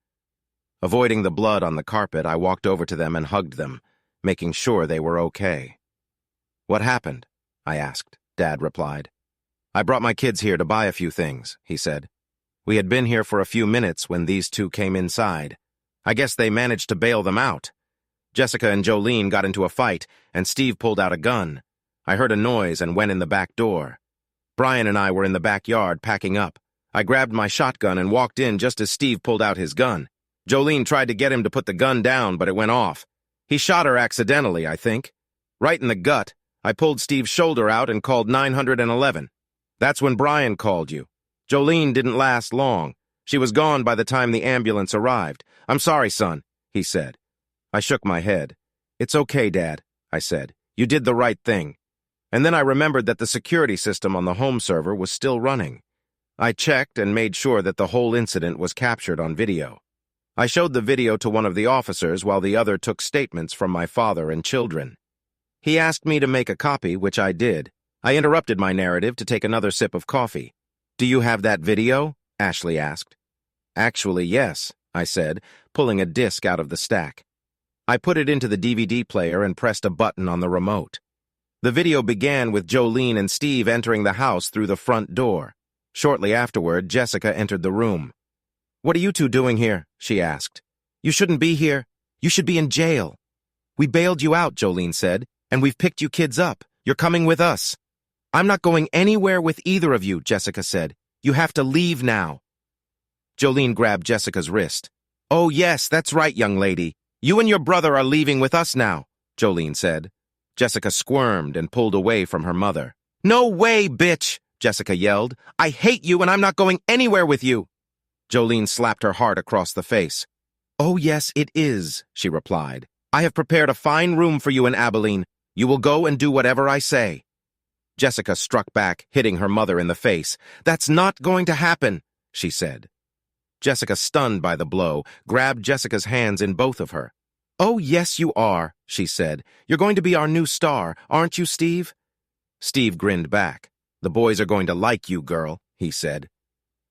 [SPEAKER 1] Avoiding the blood on the carpet, I walked over to them and hugged them, making sure they were okay. "What happened?" I asked. Dad replied. "I brought my kids here to buy a few things," he said. "We had been here for a few minutes when these two came inside. I guess they managed to bail them out. Jessica and Jolene got into a fight, and Steve pulled out a gun. I heard a noise and went in the back door. Brian and I were in the backyard packing up. I grabbed my shotgun and walked in just as Steve pulled out his gun. Jolene tried to get him to put the gun down, but it went off. He shot her accidentally, I think. Right in the gut. I pulled Steve's shoulder out and called 911. That's when Brian called you. Jolene didn't last long. She was gone by the time the ambulance arrived. I'm sorry, son, he said. I shook my head. It's okay, Dad, I said. You did the right thing. And then I remembered that the security system on the home server was still running. I checked and made sure that the whole incident was captured on video. I showed the video to one of the officers while the other took statements from my father and children. He asked me to make a copy, which I did. I interrupted my narrative to take another sip of coffee. Do you have that video? Ashley asked. Actually, yes, I said, pulling a disc out of the stack. I put it into the DVD player and pressed a button on the remote. The video began with Jolene and Steve entering the house through the front door. Shortly afterward, Jessica entered the room. What are you two doing here? She asked. You shouldn't be here. You should be in jail. We bailed you out, Jolene said, and we've picked you kids up. You're coming with us. I'm not going anywhere with either of you, Jessica said. You have to leave now. Jolene grabbed Jessica's wrist. Oh, yes, that's right, young lady. You and your brother are leaving with us now, Jolene said. Jessica squirmed and pulled away from her mother. No way, bitch, Jessica yelled. I hate you and I'm not going anywhere with you. Jolene slapped her hard across the face. Oh, yes, it is, she replied. I have prepared a fine room for you in Abilene. You will go and do whatever I say. Jessica struck back, hitting her mother in the face. That's not going to happen, she said. Jessica, stunned by the blow, grabbed Jessica's hands in both of her. Oh, yes, you are, she said. You're going to be our new star, aren't you, Steve? Steve grinned back. The boys are going to like you, girl, he said.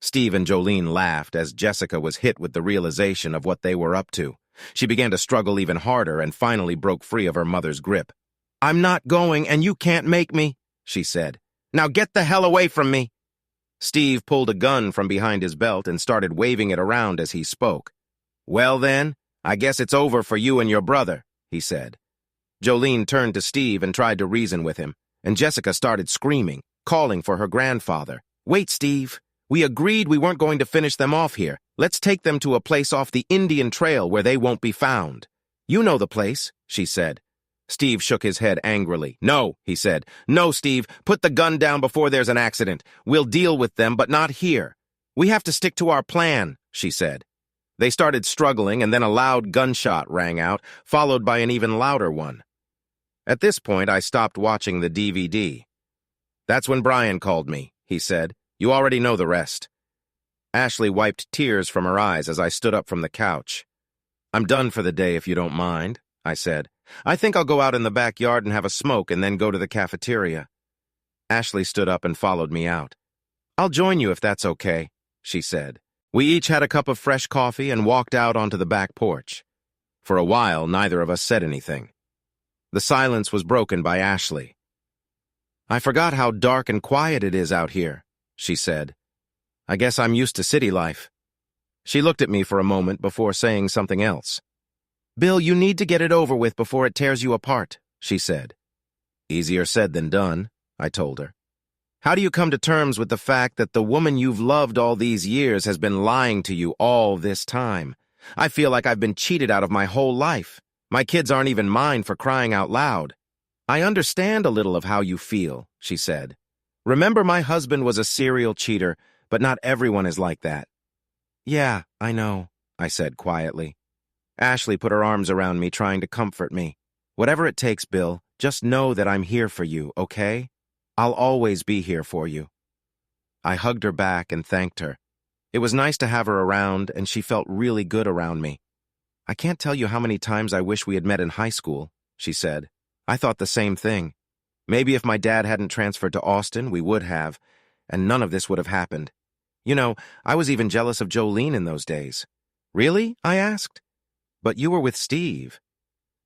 [SPEAKER 1] Steve and Jolene laughed as Jessica was hit with the realization of what they were up to. She began to struggle even harder and finally broke free of her mother's grip. I'm not going, and you can't make me, she said. Now get the hell away from me. Steve pulled a gun from behind his belt and started waving it around as he spoke. Well then, I guess it's over for you and your brother, he said. Jolene turned to Steve and tried to reason with him, and Jessica started screaming, calling for her grandfather. Wait, Steve. We agreed we weren't going to finish them off here. Let's take them to a place off the Indian Trail where they won't be found. You know the place, she said. Steve shook his head angrily. No, he said. No, Steve, put the gun down before there's an accident. We'll deal with them, but not here. We have to stick to our plan, she said. They started struggling, and then a loud gunshot rang out, followed by an even louder one. At this point, I stopped watching the DVD. That's when Brian called me, he said. You already know the rest. Ashley wiped tears from her eyes as I stood up from the couch. I'm done for the day if you don't mind, I said. I think I'll go out in the backyard and have a smoke and then go to the cafeteria. Ashley stood up and followed me out. I'll join you if that's okay, she said. We each had a cup of fresh coffee and walked out onto the back porch. For a while, neither of us said anything. The silence was broken by Ashley. I forgot how dark and quiet it is out here, she said. I guess I'm used to city life. She looked at me for a moment before saying something else. Bill, you need to get it over with before it tears you apart, she said. Easier said than done, I told her. How do you come to terms with the fact that the woman you've loved all these years has been lying to you all this time? I feel like I've been cheated out of my whole life. My kids aren't even mine, for crying out loud. I understand a little of how you feel, she said. Remember, my husband was a serial cheater, but not everyone is like that. Yeah, I know, I said quietly. Ashley put her arms around me, trying to comfort me. Whatever it takes, Bill, just know that I'm here for you, okay? I'll always be here for you. I hugged her back and thanked her. It was nice to have her around, and she felt really good around me. I can't tell you how many times I wish we had met in high school, she said. I thought the same thing. Maybe if my dad hadn't transferred to Austin, we would have, and none of this would have happened. You know, I was even jealous of Jolene in those days. Really? I asked. But you were with Steve.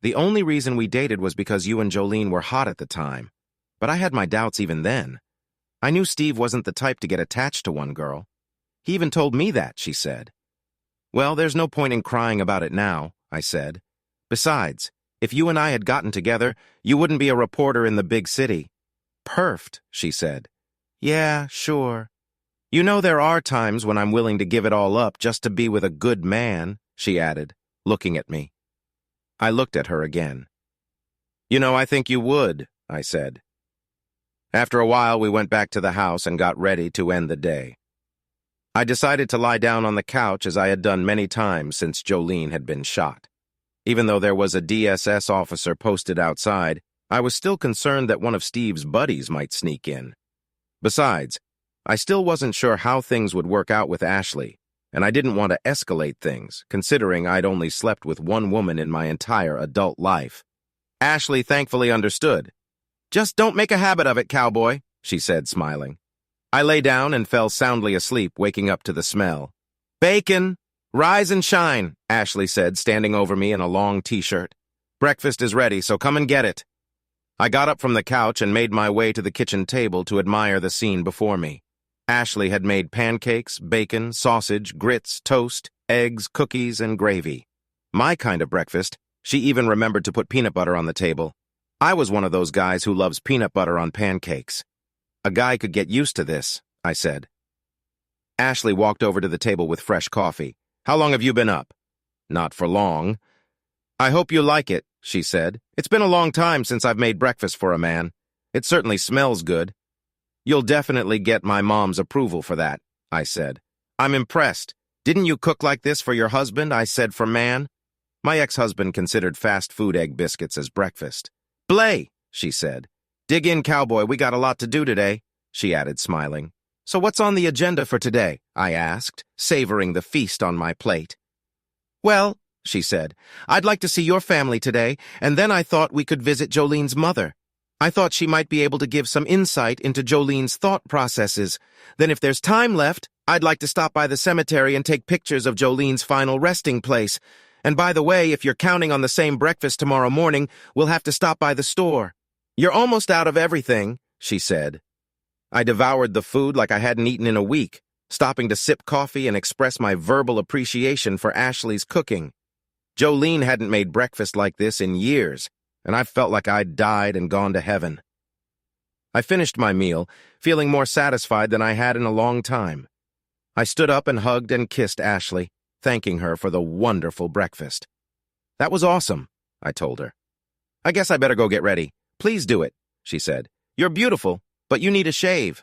[SPEAKER 1] The only reason we dated was because you and Jolene were hot at the time. But I had my doubts even then. I knew Steve wasn't the type to get attached to one girl. He even told me that, she said. Well, there's no point in crying about it now, I said. Besides, if you and I had gotten together, you wouldn't be a reporter in the big city. Perfed, she said. Yeah, sure. You know, there are times when I'm willing to give it all up just to be with a good man. she added, looking at me. I looked at her again. You know, I think you would, I said. After a while, we went back to the house and got ready to end the day. I decided to lie down on the couch as I had done many times since Jolene had been shot. Even though there was a DSS officer posted outside, I was still concerned that one of Steve's buddies might sneak in. Besides, I still wasn't sure how things would work out with Ashley, and I didn't want to escalate things, considering I'd only slept with one woman in my entire adult life. Ashley thankfully understood. "Just don't make a habit of it, cowboy," she said, smiling. I lay down and fell soundly asleep, waking up to the smell. "Bacon! Rise and shine," Ashley said, standing over me in a long t-shirt. "Breakfast is ready, so come and get it." I got up from the couch and made my way to the kitchen table to admire the scene before me. Ashley had made pancakes, bacon, sausage, grits, toast, eggs, cookies, and gravy. My kind of breakfast. She even remembered to put peanut butter on the table. I was one of those guys who loves peanut butter on pancakes. A guy could get used to this, I said. Ashley walked over to the table with fresh coffee. "How long have you been up?" "Not for long." "I hope you like it," she said. "It's been a long time since I've made breakfast for a man. It certainly smells good." "You'll definitely get my mom's approval for that," I said. "I'm impressed. Didn't you cook like this for your husband?" I said, for man. My ex-husband considered fast food egg biscuits as breakfast. "Blay," she said. "Dig in, cowboy, we got a lot to do today," she added, smiling. "So what's on the agenda for today?" I asked, savoring the feast on my plate. "Well," she said, "I'd like to see your family today, and then I thought we could visit Jolene's mother. I thought she might be able to give some insight into Jolene's thought processes. Then if there's time left, I'd like to stop by the cemetery and take pictures of Jolene's final resting place. And by the way, if you're counting on the same breakfast tomorrow morning, we'll have to stop by the store. You're almost out of everything," she said. I devoured the food like I hadn't eaten in a week, stopping to sip coffee and express my verbal appreciation for Ashley's cooking. Jolene hadn't made breakfast like this in years, and I felt like I'd died and gone to heaven. I finished my meal, feeling more satisfied than I had in a long time. I stood up and hugged and kissed Ashley, thanking her for the wonderful breakfast. "That was awesome," I told her. "I guess I better go get ready." "Please do it," she said. "You're beautiful, but you need a shave."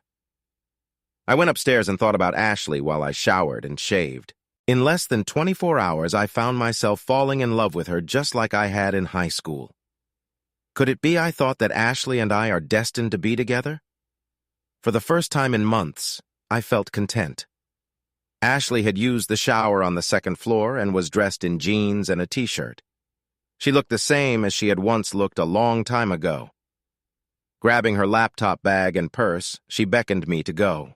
[SPEAKER 1] I went upstairs and thought about Ashley while I showered and shaved. In less than 24 hours, I found myself falling in love with her just like I had in high school. Could it be I thought that Ashley and I are destined to be together? For the first time in months, I felt content. Ashley had used the shower on the second floor and was dressed in jeans and a t-shirt. She looked the same as she had once looked a long time ago. Grabbing her laptop bag and purse, she beckoned me to go.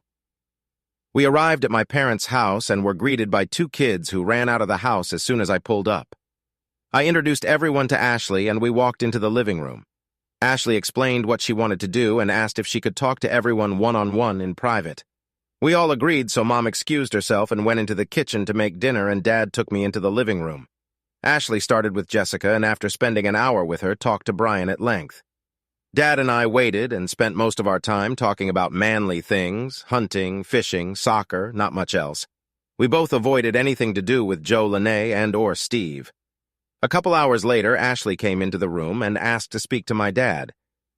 [SPEAKER 1] We arrived at my parents' house and were greeted by two kids who ran out of the house as soon as I pulled up. I introduced everyone to Ashley and we walked into the living room. Ashley explained what she wanted to do and asked if she could talk to everyone one-on-one in private. We all agreed, so Mom excused herself and went into the kitchen to make dinner, and Dad took me into the living room. Ashley started with Jessica, and after spending an hour with her, talked to Brian at length. Dad and I waited and spent most of our time talking about manly things, hunting, fishing, soccer, not much else. We both avoided anything to do with Joe Lene and/or Steve. A couple hours later, Ashley came into the room and asked to speak to my dad.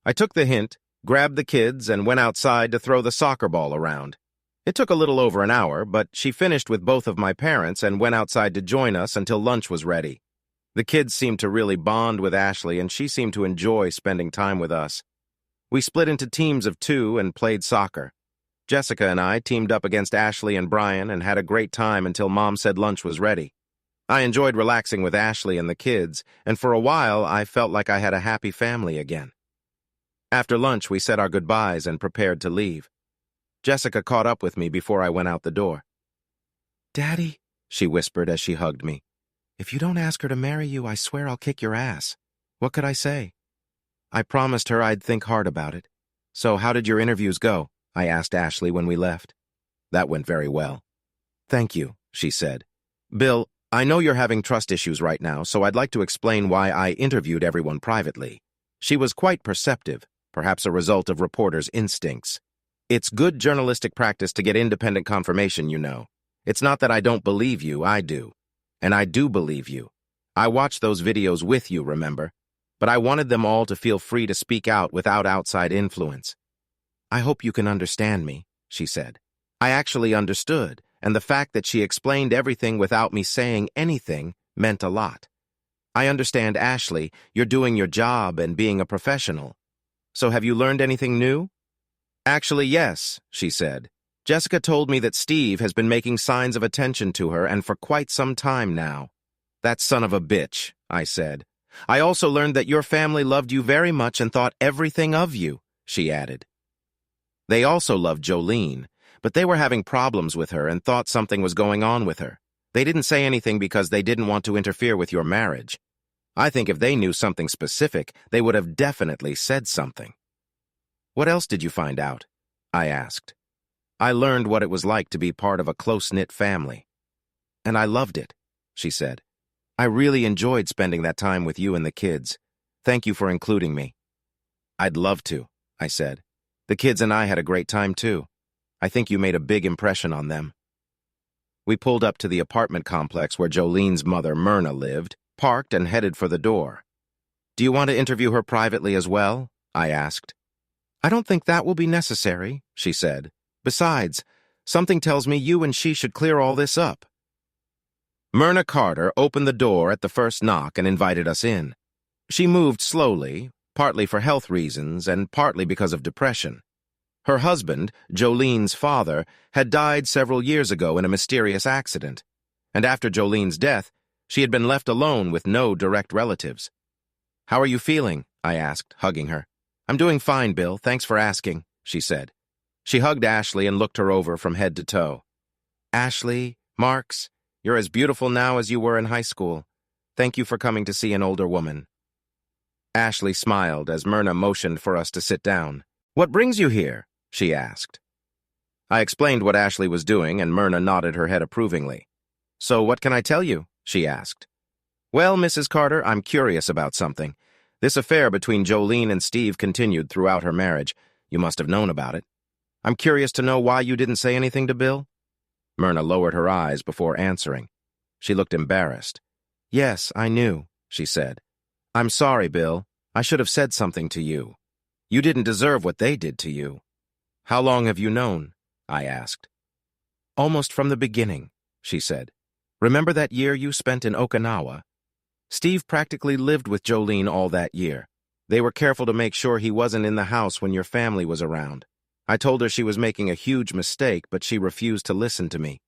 [SPEAKER 1] I took the hint, grabbed the kids, and went outside to throw the soccer ball around. It took a little over an hour, but she finished with both of my parents and went outside to join us until lunch was ready. The kids seemed to really bond with Ashley, and she seemed to enjoy spending time with us. We split into teams of 2 and played soccer. Jessica and I teamed up against Ashley and Brian and had a great time until Mom said lunch was ready. I enjoyed relaxing with Ashley and the kids, and for a while I felt like I had a happy family again. After lunch, we said our goodbyes and prepared to leave. Jessica caught up with me before I went out the door. "Daddy," she whispered as she hugged me, "if you don't ask her to marry you, I swear I'll kick your ass." What could I say? I promised her I'd think hard about it. "So how did your interviews go?" I asked Ashley when we left. "That went very well." "Thank you," she said. "Bill, I know you're having trust issues right now, so I'd like to explain why I interviewed everyone privately." She was quite perceptive, perhaps a result of reporters' instincts. "It's good journalistic practice to get independent confirmation, you know. It's not that I don't believe you, I do. And I do believe you. I watched those videos with you, remember? But I wanted them all to feel free to speak out without outside influence. I hope you can understand me, she said. I actually understood, and the fact that she explained everything without me saying anything meant a lot. I understand, Ashley, you're doing your job and being a professional. So have you learned anything new? Actually, yes, she said. Jessica told me that Steve has been making signs of attention to her and for quite some time now. That son of a bitch, I said. I also learned that your family loved you very much and thought everything of you, she added. They also loved Jolene, but they were having problems with her and thought something was going on with her. They didn't say anything because they didn't want to interfere with your marriage. I think if they knew something specific, they would have definitely said something. What else did you find out? I asked. I learned what it was like to be part of a close-knit family. And I loved it, she said. I really enjoyed spending that time with you and the kids. Thank you for including me. I'd love to, I said. The kids and I had a great time too. I think you made a big impression on them. We pulled up to the apartment complex where Jolene's mother, Myrna, lived, parked and headed for the door. Do you want to interview her privately as well? I asked. I don't think that will be necessary, she said. Besides, something tells me you and she should clear all this up. Myrna Carter opened the door at the first knock and invited us in. She moved slowly, partly for health reasons and partly because of depression. Her husband, Jolene's father, had died several years ago in a mysterious accident, and after Jolene's death, she had been left alone with no direct relatives. How are you feeling? I asked, hugging her. I'm doing fine, Bill. Thanks for asking, she said. She hugged Ashley and looked her over from head to toe. Ashley, Marks, you're as beautiful now as you were in high school. Thank you for coming to see an older woman. Ashley smiled as Myrna motioned for us to sit down. What brings you here? She asked. I explained what Ashley was doing, and Myrna nodded her head approvingly. So what can I tell you? She asked. Well, Mrs. Carter, I'm curious about something. This affair between Jolene and Steve continued throughout her marriage. You must have known about it. I'm curious to know why you didn't say anything to Bill. Myrna lowered her eyes before answering. She looked embarrassed. Yes, I knew, she said. I'm sorry, Bill. I should have said something to you. You didn't deserve what they did to you. How long have you known? I asked. Almost from the beginning, she said. Remember that year you spent in Okinawa? Steve practically lived with Jolene all that year. They were careful to make sure he wasn't in the house when your family was around. I told her she was making a huge mistake, but she refused to listen to me.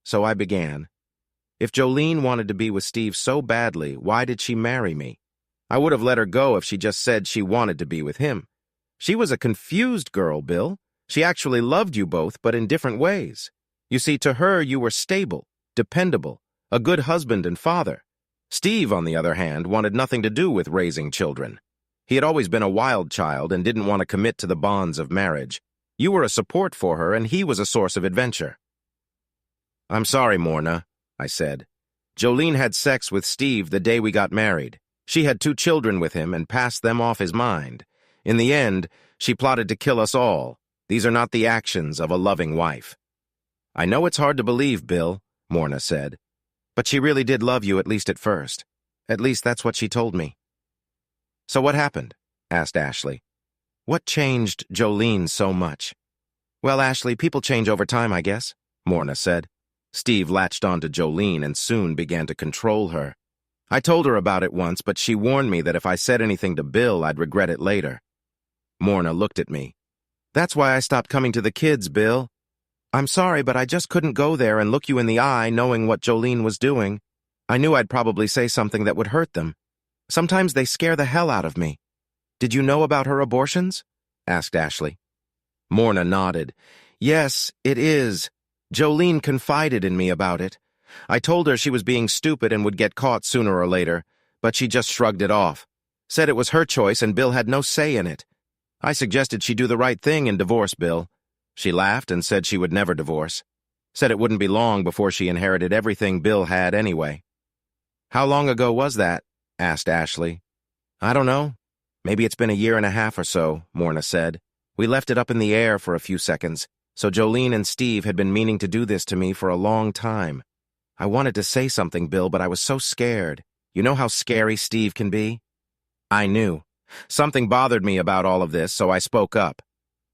[SPEAKER 1] So I began. If Jolene wanted to be with Steve so badly, why did she marry me? I would have let her go if she just said she wanted to be with him. She was a confused girl, Bill. She actually loved you both, but in different ways. You see, to her, you were stable, dependable, a good husband and father. Steve, on the other hand, wanted nothing to do with raising children. He had always been a wild child and didn't want to commit to the bonds of marriage. You were a support for her, and he was a source of adventure. I'm sorry, Morna, I said. Jolene had sex with Steve the day we got married. She had 2 children with him and passed them off his mind. In the end, she plotted to kill us all. These are not the actions of a loving wife. I know it's hard to believe, Bill, Morna said. But she really did love you, at least at first. At least that's what she told me. So what happened? Asked Ashley. What changed Jolene so much? Well, Ashley, people change over time, I guess, Morna said. Steve latched onto Jolene and soon began to control her. I told her about it once, but she warned me that if I said anything to Bill, I'd regret it later. Morna looked at me. That's why I stopped coming to the kids, Bill. I'm sorry, but I just couldn't go there and look you in the eye knowing what Jolene was doing. I knew I'd probably say something that would hurt them. Sometimes they scare the hell out of me. Did you know about her abortions? Asked Ashley. Morna nodded. Yes, it is. Jolene confided in me about it. I told her she was being stupid and would get caught sooner or later, but she just shrugged it off. Said it was her choice and Bill had no say in it. I suggested she do the right thing and divorce Bill. She laughed and said she would never divorce. Said it wouldn't be long before she inherited everything Bill had anyway. How long ago was that? Asked Ashley. I don't know. Maybe it's been 1.5 years or so, Morna said. We left it up in the air for a few seconds, so Jolene and Steve had been meaning to do this to me for a long time. I wanted to say something, Bill, but I was so scared. You know how scary Steve can be? I knew. Something bothered me about all of this, so I spoke up.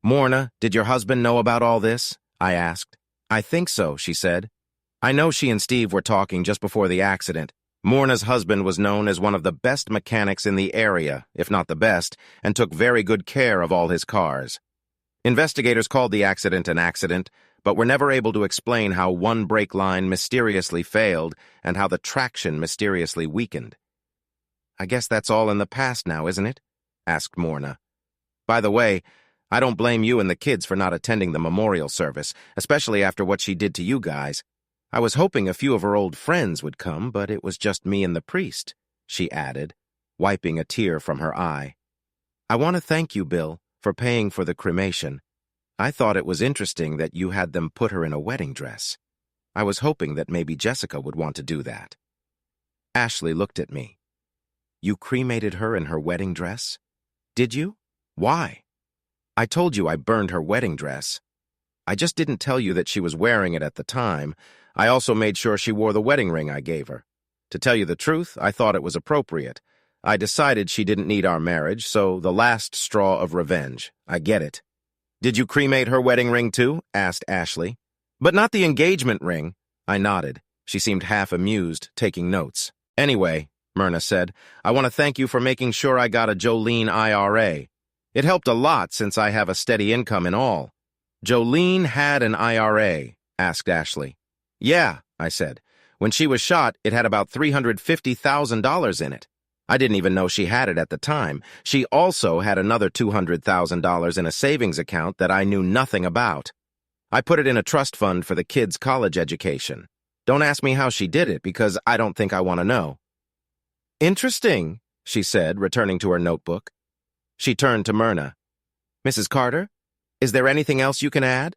[SPEAKER 1] Morna, did your husband know about all this? I asked. I think so, she said. I know she and Steve were talking just before the accident. Morna's husband was known as one of the best mechanics in the area, if not the best, and took very good care of all his cars. Investigators called the accident an accident, but were never able to explain how one brake line mysteriously failed and how the traction mysteriously weakened. I guess that's all in the past now, isn't it? Asked Morna. By the way, I don't blame you and the kids for not attending the memorial service, especially after what she did to you guys. I was hoping a few of her old friends would come, but it was just me and the priest, she added, wiping a tear from her eye. I want to thank you, Bill, for paying for the cremation. I thought it was interesting that you had them put her in a wedding dress. I was hoping that maybe Jessica would want to do that. Ashley looked at me. You cremated her in her wedding dress? Did you? Why? I told you I burned her wedding dress. I just didn't tell you that she was wearing it at the time. I also made sure she wore the wedding ring I gave her. To tell you the truth, I thought it was appropriate. I decided she didn't need our marriage, so the last straw of revenge. I get it. Did you cremate her wedding ring too? Asked Ashley. But not the engagement ring. I nodded. She seemed half amused, taking notes. Anyway, Myrna said, I want to thank you for making sure I got a Jolene IRA. It helped a lot since I have a steady income and all. Jolene had an IRA, asked Ashley. Yeah, I said. When she was shot, it had about $350,000 in it. I didn't even know she had it at the time. She also had another $200,000 in a savings account that I knew nothing about. I put it in a trust fund for the kids' college education. Don't ask me how she did it, because I don't think I want to know. Interesting, she said, returning to her notebook. She turned to Myrna. Mrs. Carter, is there anything else you can add?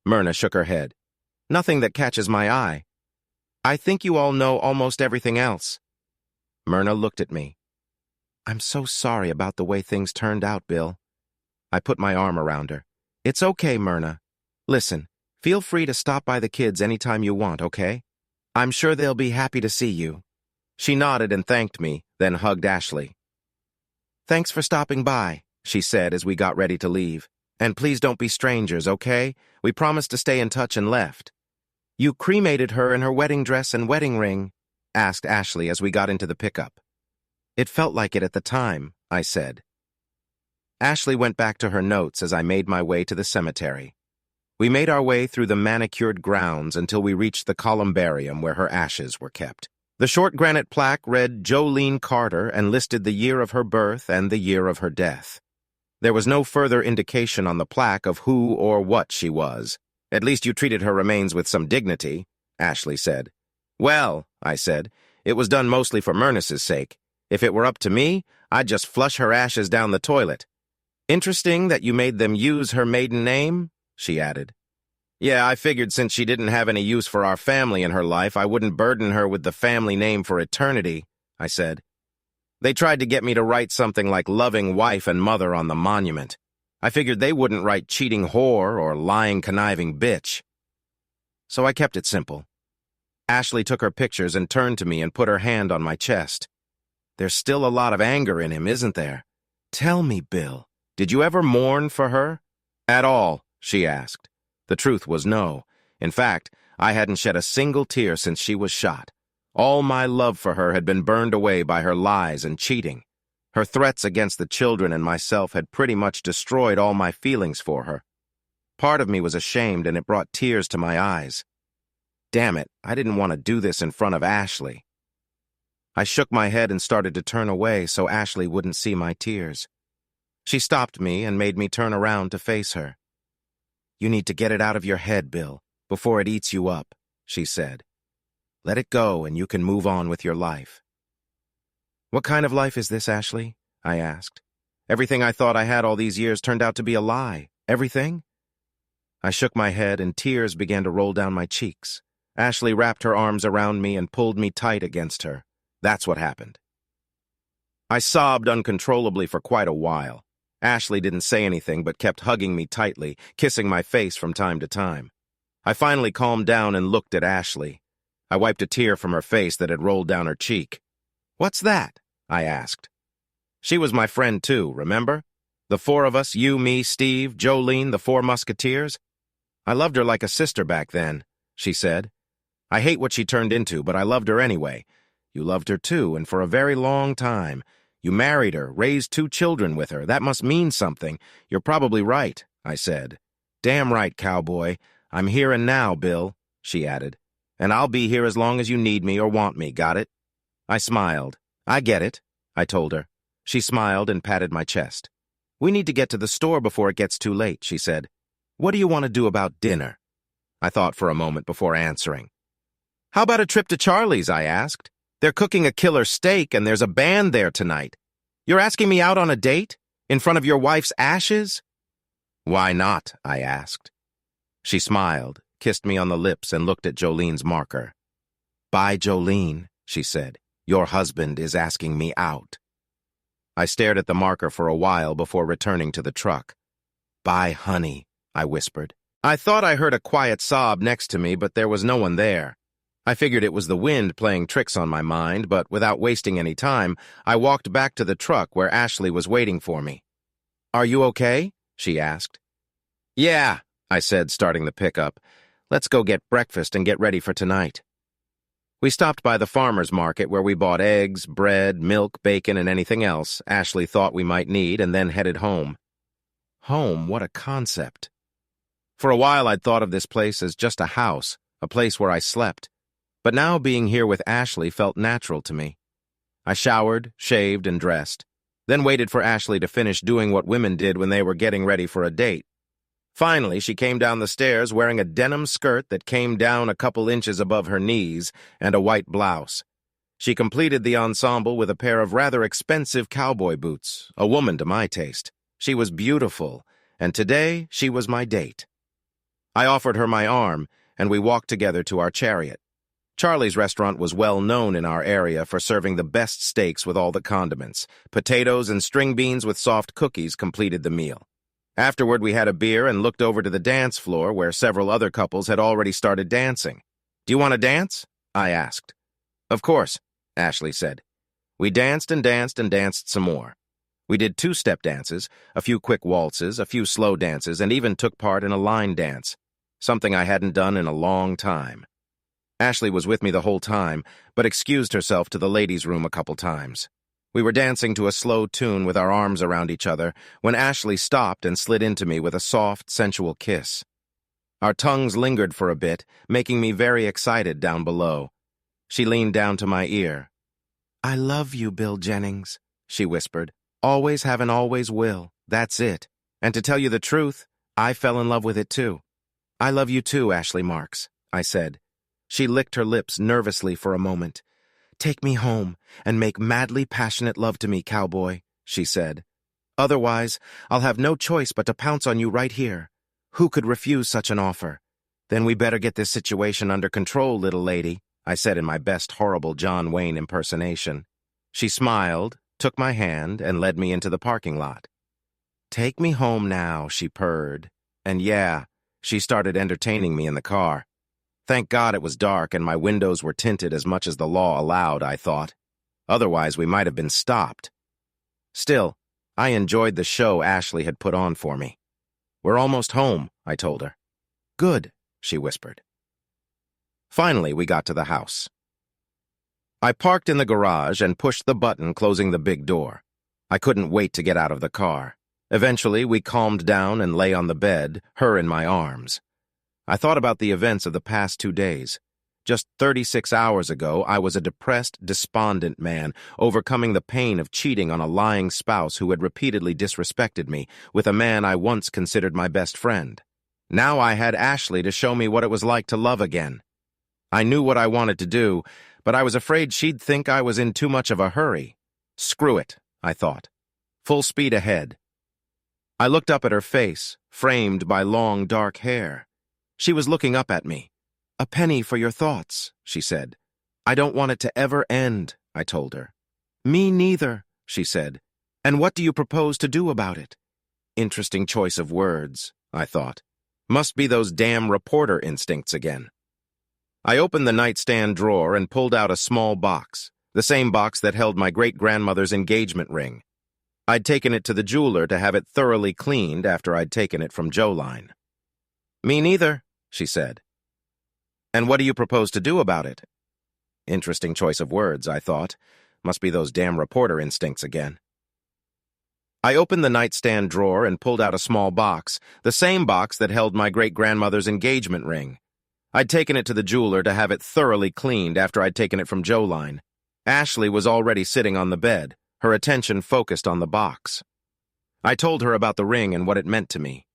[SPEAKER 1] Myrna shook her head. Nothing that catches my eye. I think you all know almost everything else. Myrna looked at me. I'm so sorry about the way things turned out, Bill. I put my arm around her. It's okay, Myrna. Listen, feel free to stop by the kids anytime you want, okay? I'm sure they'll be happy to see you. She nodded and thanked me, then hugged Ashley. Thanks for stopping by, she said as we got ready to leave. And please don't be strangers, okay? We promised to stay in touch and left. You cremated her in her wedding dress and wedding ring, asked Ashley as we got into the pickup. It felt like it at the time, I said. Ashley went back to her notes as I made my way to the cemetery. We made our way through the manicured grounds until we reached the columbarium where her ashes were kept. The short granite plaque read Jolene Carter and listed the year of her birth and the year of her death. There was no further indication on the plaque of who or what she was. At least you treated her remains with some dignity, Ashley said. Well, I said, it was done mostly for Myrna's sake. If it were up to me, I'd just flush her ashes down the toilet. Interesting that you made them use her maiden name, she added. Yeah, I figured since she didn't have any use for our family in her life, I wouldn't burden her with the family name for eternity, I said. They tried to get me to write something like loving wife and mother on the monument. I figured they wouldn't write cheating whore or lying conniving bitch. So I kept it simple. Ashley took her pictures and turned to me and put her hand on my chest. There's still a lot of anger in him, isn't there? Tell me, Bill, did you ever mourn for her? At all, she asked. The truth was no. In fact, I hadn't shed a single tear since she was shot. All my love for her had been burned away by her lies and cheating. Her threats against the children and myself had pretty much destroyed all my feelings for her. Part of me was ashamed, and it brought tears to my eyes. Damn it, I didn't want to do this in front of Ashley. I shook my head and started to turn away so Ashley wouldn't see my tears. She stopped me and made me turn around to face her. You need to get it out of your head, Bill, before it eats you up, she said. Let it go and you can move on with your life. What kind of life is this, Ashley? I asked. Everything I thought I had all these years turned out to be a lie. Everything? I shook my head and tears began to roll down my cheeks. Ashley wrapped her arms around me and pulled me tight against her. That's what happened. I sobbed uncontrollably for quite a while. Ashley didn't say anything but kept hugging me tightly, kissing my face from time to time. I finally calmed down and looked at Ashley. I wiped a tear from her face that had rolled down her cheek. "What's that?" I asked. "She was my friend too, remember? The four of us, you, me, Steve, Jolene, the four musketeers. I loved her like a sister back then," she said. "I hate what she turned into, but I loved her anyway. You loved her too, and for a very long time. You married her, raised 2 children with her. That must mean something. You're probably right," I said. "Damn right, cowboy. I'm here and now, Bill," she added. "And I'll be here as long as you need me or want me, got it?" I smiled. "I get it," I told her. She smiled and patted my chest. "We need to get to the store before it gets too late," she said. "What do you want to do about dinner?" I thought for a moment before answering. "How about a trip to Charlie's?" I asked. "They're cooking a killer steak and there's a band there tonight. You're asking me out on a date? In front of your wife's ashes?" "Why not?" I asked. She smiled, kissed me on the lips, and looked at Jolene's marker. "Bye, Jolene," she said. "Your husband is asking me out." I stared at the marker for a while before returning to the truck. "Bye, honey," I whispered. I thought I heard a quiet sob next to me, but there was no one there. I figured it was the wind playing tricks on my mind, but without wasting any time, I walked back to the truck where Ashley was waiting for me. "Are you okay?" she asked. "Yeah," I said, starting the pickup. "Let's go get breakfast and get ready for tonight." We stopped by the farmer's market where we bought eggs, bread, milk, bacon, and anything else Ashley thought we might need, and then headed home. Home, what a concept. For a while I'd thought of this place as just a house, a place where I slept. But now being here with Ashley felt natural to me. I showered, shaved, and dressed, then waited for Ashley to finish doing what women did when they were getting ready for a date. Finally, she came down the stairs wearing a denim skirt that came down a couple inches above her knees and a white blouse. She completed the ensemble with a pair of rather expensive cowboy boots, a woman to my taste. She was beautiful, and today she was my date. I offered her my arm, and we walked together to our chariot. Charlie's restaurant was well known in our area for serving the best steaks with all the condiments. Potatoes and string beans with soft cookies completed the meal. Afterward, we had a beer and looked over to the dance floor where several other couples had already started dancing. "Do you want to dance?" I asked. "Of course," Ashley said. We danced and danced and danced some more. We did 2-step dances, a few quick waltzes, a few slow dances, and even took part in a line dance, something I hadn't done in a long time. Ashley was with me the whole time, but excused herself to the ladies' room a couple times. We were dancing to a slow tune with our arms around each other when Ashley stopped and slid into me with a soft, sensual kiss. Our tongues lingered for a bit, making me very excited down below. She leaned down to my ear. "I love you, Bill Jennings," she whispered. "Always have and always will. That's it. And to tell you the truth, I fell in love with it too." "I love you too, Ashley Marks," I said. She licked her lips nervously for a moment. "Take me home and make madly passionate love to me, cowboy," she said. "Otherwise, I'll have no choice but to pounce on you right here. Who could refuse such an offer? Then we better get this situation under control, little lady," I said in my best horrible John Wayne impersonation. She smiled, took my hand, and led me into the parking lot. "Take me home now," she purred. And yeah, she started entertaining me in the car. Thank God it was dark and my windows were tinted as much as the law allowed, I thought. Otherwise, we might have been stopped. Still, I enjoyed the show Ashley had put on for me. "We're almost home," I told her. "Good," she whispered. Finally, we got to the house. I parked in the garage and pushed the button closing the big door. I couldn't wait to get out of the car. Eventually, we calmed down and lay on the bed, her in my arms. I thought about the events of the past 2 days. Just 36 hours ago, I was a depressed, despondent man, overcoming the pain of cheating on a lying spouse who had repeatedly disrespected me with a man I once considered my best friend. Now I had Ashley to show me what it was like to love again. I knew what I wanted to do, but I was afraid she'd think I was in too much of a hurry. Screw it, I thought. Full speed ahead. I looked up at her face, framed by long, dark hair. She was looking up at me. "A penny for your thoughts," she said. "I don't want it to ever end," I told her. "Me neither," she said. "And what do you propose to do about it?" Interesting choice of words, I thought. Must be those damn reporter instincts again. I opened the nightstand drawer and pulled out a small box, the same box that held my great-grandmother's engagement ring. I'd taken it to the jeweler to have it thoroughly cleaned after I'd taken it from Joline. "Me neither," she said. "And what do you propose to do about it?" Interesting choice of words, I thought. Must be those damn reporter instincts again. I opened the nightstand drawer and pulled out a small box, the same box that held my great-grandmother's engagement ring. I'd taken it to the jeweler to have it thoroughly cleaned after I'd taken it from Joline. Ashley was already sitting on the bed, her attention focused on the box. I told her about the ring and what it meant to me.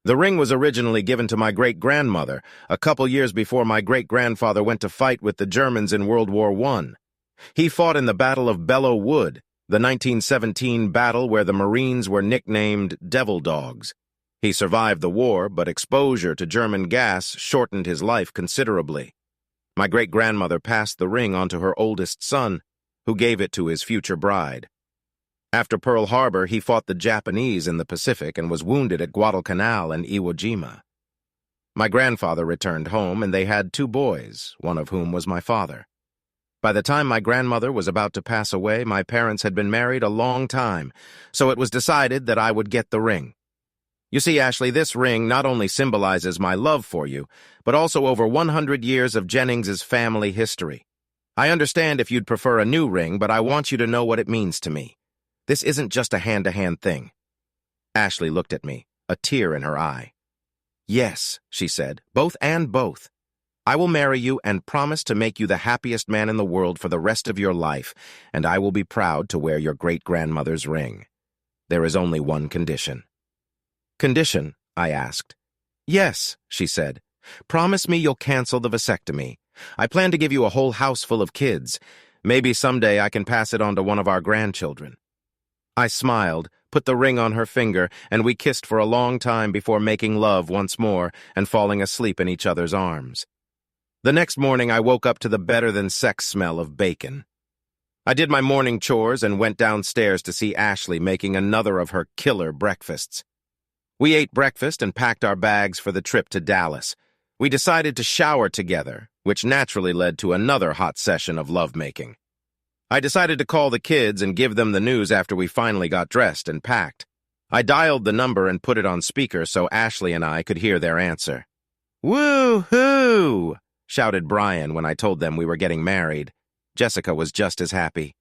[SPEAKER 1] The ring was originally given to my great-grandmother a couple years before my great-grandfather went to fight with the Germans in World War I. He fought in the Battle of Belleau Wood, the 1917 battle where the Marines were nicknamed Devil Dogs. He survived the war, but exposure to German gas shortened his life considerably. My great-grandmother passed the ring on to her oldest son, who gave it to his future bride. After Pearl Harbor, he fought the Japanese in the Pacific and was wounded at Guadalcanal and Iwo Jima. My grandfather returned home, and they had 2 boys, one of whom was my father. By the time my grandmother was about to pass away, my parents had been married a long time, so it was decided that I would get the ring. You see, Ashley, this ring not only symbolizes my love for you, but also over 100 years of Jennings's family history. I understand if you'd prefer a new ring, but I want you to know what it means to me. This isn't just a hand-to-hand thing. Ashley looked at me, a tear in her eye. "Yes," she said, "both and both. I will marry you and promise to make you the happiest man in the world for the rest of your life, and I will be proud to wear your great-grandmother's ring. There is only one condition." "Condition?" I asked. "Yes," she said. "Promise me you'll cancel the vasectomy. I plan to give you a whole house full of kids. Maybe someday I can pass it on to one of our grandchildren." I smiled, put the ring on her finger, and we kissed for a long time before making love once more and falling asleep in each other's arms. The next morning I woke up to the better-than-sex smell of bacon. I did my morning chores and went downstairs to see Ashley making another of her killer breakfasts. We ate breakfast and packed our bags for the trip to Dallas. We decided to shower together, which naturally led to another hot session of lovemaking. I decided to call the kids and give them the news after we finally got dressed and packed. I dialed the number and put it on speaker so Ashley and I could hear their answer. "Woo-hoo!" shouted Brian when I told them we were getting married. Jessica was just as happy.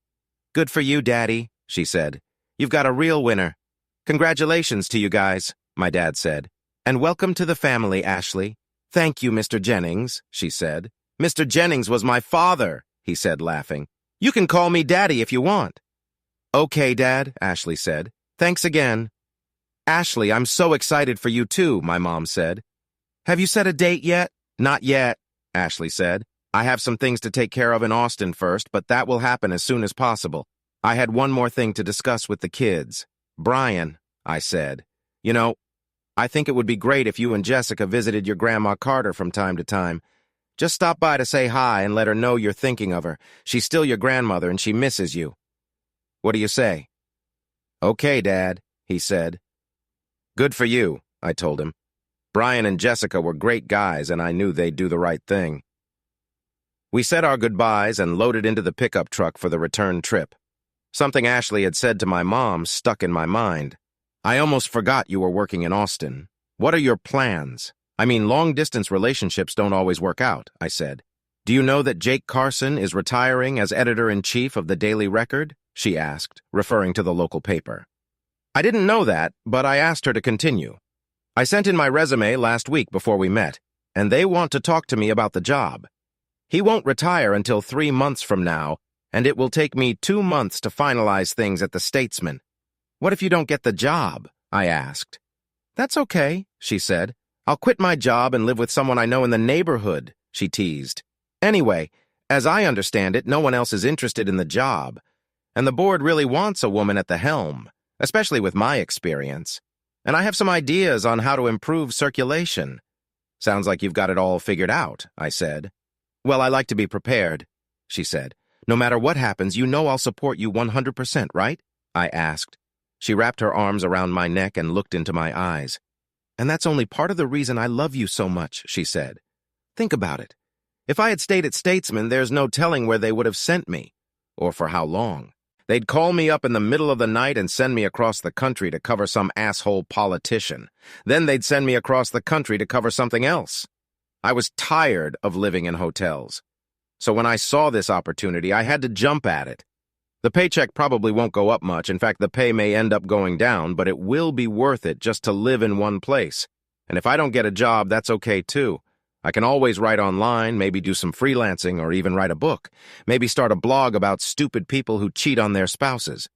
[SPEAKER 1] "Good for you, Daddy," she said. "You've got a real winner." "Congratulations to you guys," my dad said. "And welcome to the family, Ashley." "Thank you, Mr. Jennings," she said. "Mr. Jennings was my father," he said, laughing. "You can call me Daddy if you want." "Okay, Dad," Ashley said. "Thanks again." "Ashley, I'm so excited for you too," my mom said. "Have you set a date yet?" "Not yet," Ashley said. "I have some things to take care of in Austin first, but that will happen as soon as possible. I had one more thing to discuss with the kids." "Brian," I said, "you know, I think it would be great if you and Jessica visited your Grandma Carter from time to time. Just stop by to say hi and let her know you're thinking of her. She's still your grandmother and she misses you. What do you say?" "Okay, Dad," he said. "Good for you," I told him. Brian and Jessica were great guys and I knew they'd do the right thing. We said our goodbyes and loaded into the pickup truck for the return trip. Something Ashley had said to my mom stuck in my mind. "I almost forgot you were working in Austin. What are your plans? I mean, long-distance relationships don't always work out," I said. "Do you know that Jake Carson is retiring as editor-in-chief of the Daily Record?" she asked, referring to the local paper. I didn't know that, but I asked her to continue. "I sent in my resume last week before we met, and they want to talk to me about the job. He won't retire until 3 months from now, and it will take me 2 months to finalize things at the Statesman." "What if you don't get the job?" I asked. "That's okay," she said. "I'll quit my job and live with someone I know in the neighborhood," she teased. "Anyway, as I understand it, no one else is interested in the job, and the board really wants a woman at the helm, especially with my experience. And I have some ideas on how to improve circulation." "Sounds like you've got it all figured out," I said. "Well, I like to be prepared," she said. "No matter what happens, you know I'll support you 100%, right?" I asked. She wrapped her arms around my neck and looked into my eyes. "And that's only part of the reason I love you so much," she said. "Think about it. If I had stayed at Statesman, there's no telling where they would have sent me, or for how long. They'd call me up in the middle of the night and send me across the country to cover some asshole politician. Then they'd send me across the country to cover something else. I was tired of living in hotels. So when I saw this opportunity, I had to jump at it. The paycheck probably won't go up much. In fact, the pay may end up going down, but it will be worth it just to live in one place. And if I don't get a job, that's okay too. I can always write online, maybe do some freelancing, or even write a book. Maybe start a blog about stupid people who cheat on their spouses.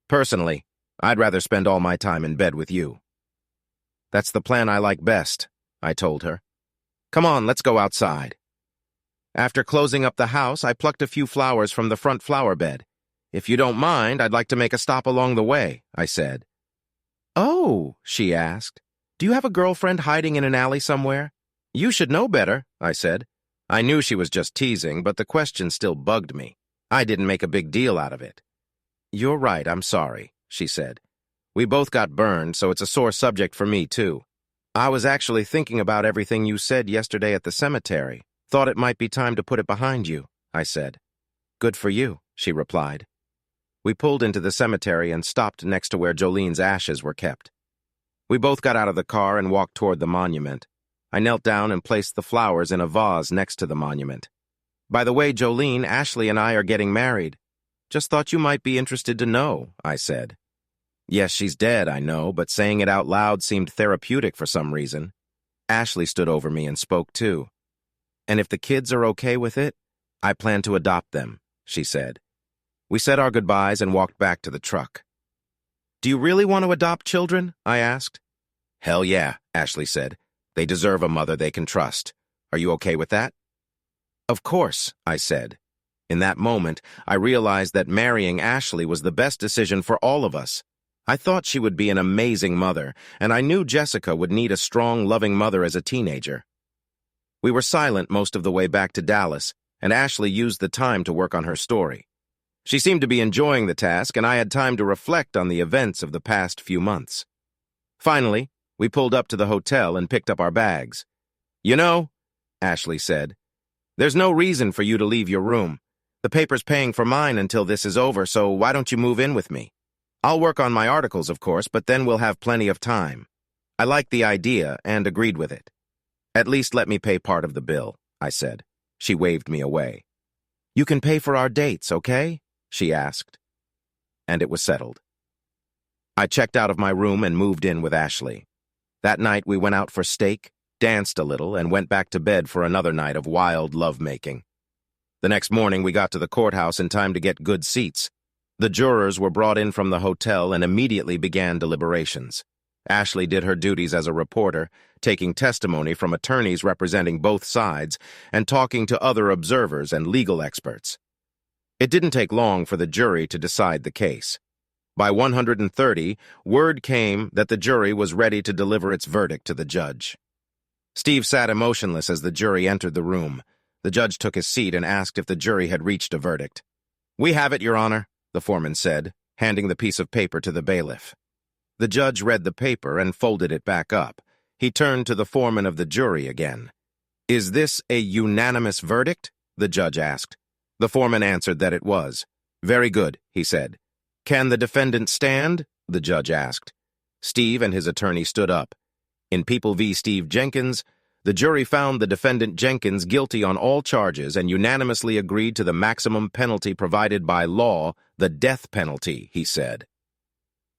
[SPEAKER 1] Personally, I'd rather spend all my time in bed with you. That's the plan I like best, I told her. Come on, let's go outside. After closing up the house, I plucked a few flowers from the front flower bed. If you don't mind, I'd like to make a stop along the way, I said. Oh, she asked. Do you have a girlfriend hiding in an alley somewhere? You should know better, I said. I knew she was just teasing, but the question still bugged me. I didn't make a big deal out of it. You're right, I'm sorry, she said. We both got burned, so it's a sore subject for me, too. I was actually thinking about everything you said yesterday at the cemetery. Thought it might be time to put it behind you, I said. Good for you, she replied. We pulled into the cemetery and stopped next to where Jolene's ashes were kept. We both got out of the car and walked toward the monument. I knelt down and placed the flowers in a vase next to the monument. By the way, Jolene, Ashley and I are getting married. Just thought you might be interested to know, I said. Yes, she's dead, I know, but saying it out loud seemed therapeutic for some reason. Ashley stood over me and spoke too. And if the kids are okay with it, I plan to adopt them, she said. We said our goodbyes and walked back to the truck. Do you really want to adopt children? I asked. Hell yeah, Ashley said. They deserve a mother they can trust. Are you okay with that? Of course, I said. In that moment, I realized that marrying Ashley was the best decision for all of us. I thought she would be an amazing mother, and I knew Jessica would need a strong, loving mother as a teenager. We were silent most of the way back to Dallas, and Ashley used the time to work on her story. She seemed to be enjoying the task, and I had time to reflect on the events of the past few months. Finally, we pulled up to the hotel and picked up our bags. You know, Ashley said, there's no reason for you to leave your room. The paper's paying for mine until this is over, so why don't you move in with me? I'll work on my articles, of course, but then we'll have plenty of time. I liked the idea and agreed with it. At least let me pay part of the bill, I said. She waved me away. You can pay for our dates, okay? She asked. And it was settled. I checked out of my room and moved in with Ashley. That night we went out for steak, danced a little, and went back to bed for another night of wild lovemaking. The next morning we got to the courthouse in time to get good seats. The jurors were brought in from the hotel and immediately began deliberations. Ashley did her duties as a reporter, taking testimony from attorneys representing both sides and talking to other observers and legal experts. It didn't take long for the jury to decide the case. By 130, word came that the jury was ready to deliver its verdict to the judge. Steve sat emotionless as the jury entered the room. The judge took his seat and asked if the jury had reached a verdict. We have it, Your Honor, the foreman said, handing the piece of paper to the bailiff. The judge read the paper and folded it back up. He turned to the foreman of the jury again. Is this a unanimous verdict? The judge asked. The foreman answered that it was. Very good, he said. Can the defendant stand? The judge asked. Steve and his attorney stood up. In People v. Steve Jenkins, the jury found the defendant Jenkins guilty on all charges and unanimously agreed to the maximum penalty provided by law, the death penalty, he said.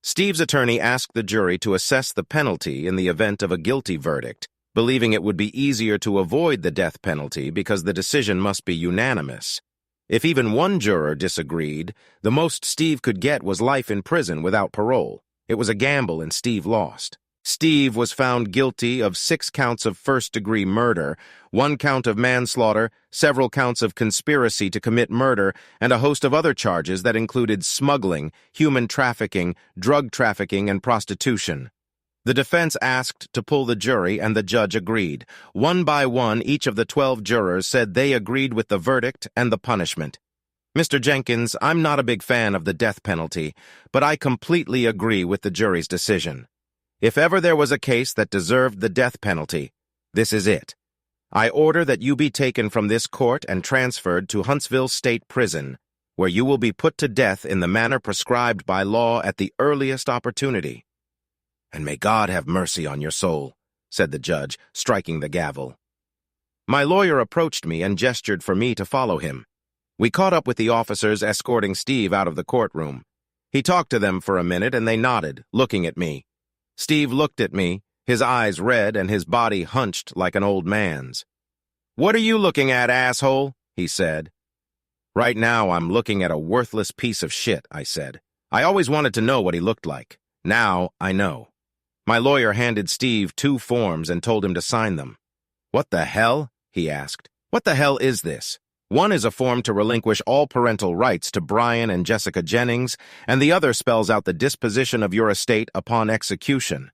[SPEAKER 1] Steve's attorney asked the jury to assess the penalty in the event of a guilty verdict, believing it would be easier to avoid the death penalty because the decision must be unanimous. If even one juror disagreed, the most Steve could get was life in prison without parole. It was a gamble and Steve lost. Steve was found guilty of 6 counts of first-degree murder, 1 count of manslaughter, several counts of conspiracy to commit murder, and a host of other charges that included smuggling, human trafficking, drug trafficking, and prostitution. The defense asked to pull the jury, and the judge agreed. One by one, each of the 12 jurors said they agreed with the verdict and the punishment. Mr. Jenkins, I'm not a big fan of the death penalty, but I completely agree with the jury's decision. If ever there was a case that deserved the death penalty, this is it. I order that you be taken from this court and transferred to Huntsville State Prison, where you will be put to death in the manner prescribed by law at the earliest opportunity. And may God have mercy on your soul, said the judge, striking the gavel. My lawyer approached me and gestured for me to follow him. We caught up with the officers escorting Steve out of the courtroom. He talked to them for a minute and they nodded, looking at me. Steve looked at me, his eyes red and his body hunched like an old man's. "What are you looking at, asshole?" he said. "Right now I'm looking at a worthless piece of shit," I said. I always wanted to know what he looked like. Now I know. My lawyer handed Steve 2 forms and told him to sign them. "What the hell?" he asked. "What the hell is this?" One is a form to relinquish all parental rights to Brian and Jessica Jennings, and the other spells out the disposition of your estate upon execution.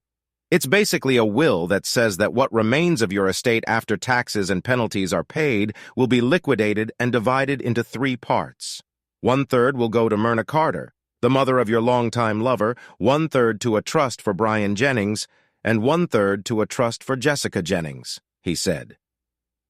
[SPEAKER 1] It's basically a will that says that what remains of your estate after taxes and penalties are paid will be liquidated and divided into 3 parts. 1/3 will go to Myrna Carter, the mother of your longtime lover, 1/3 to a trust for Brian Jennings, and 1/3 to a trust for Jessica Jennings, he said.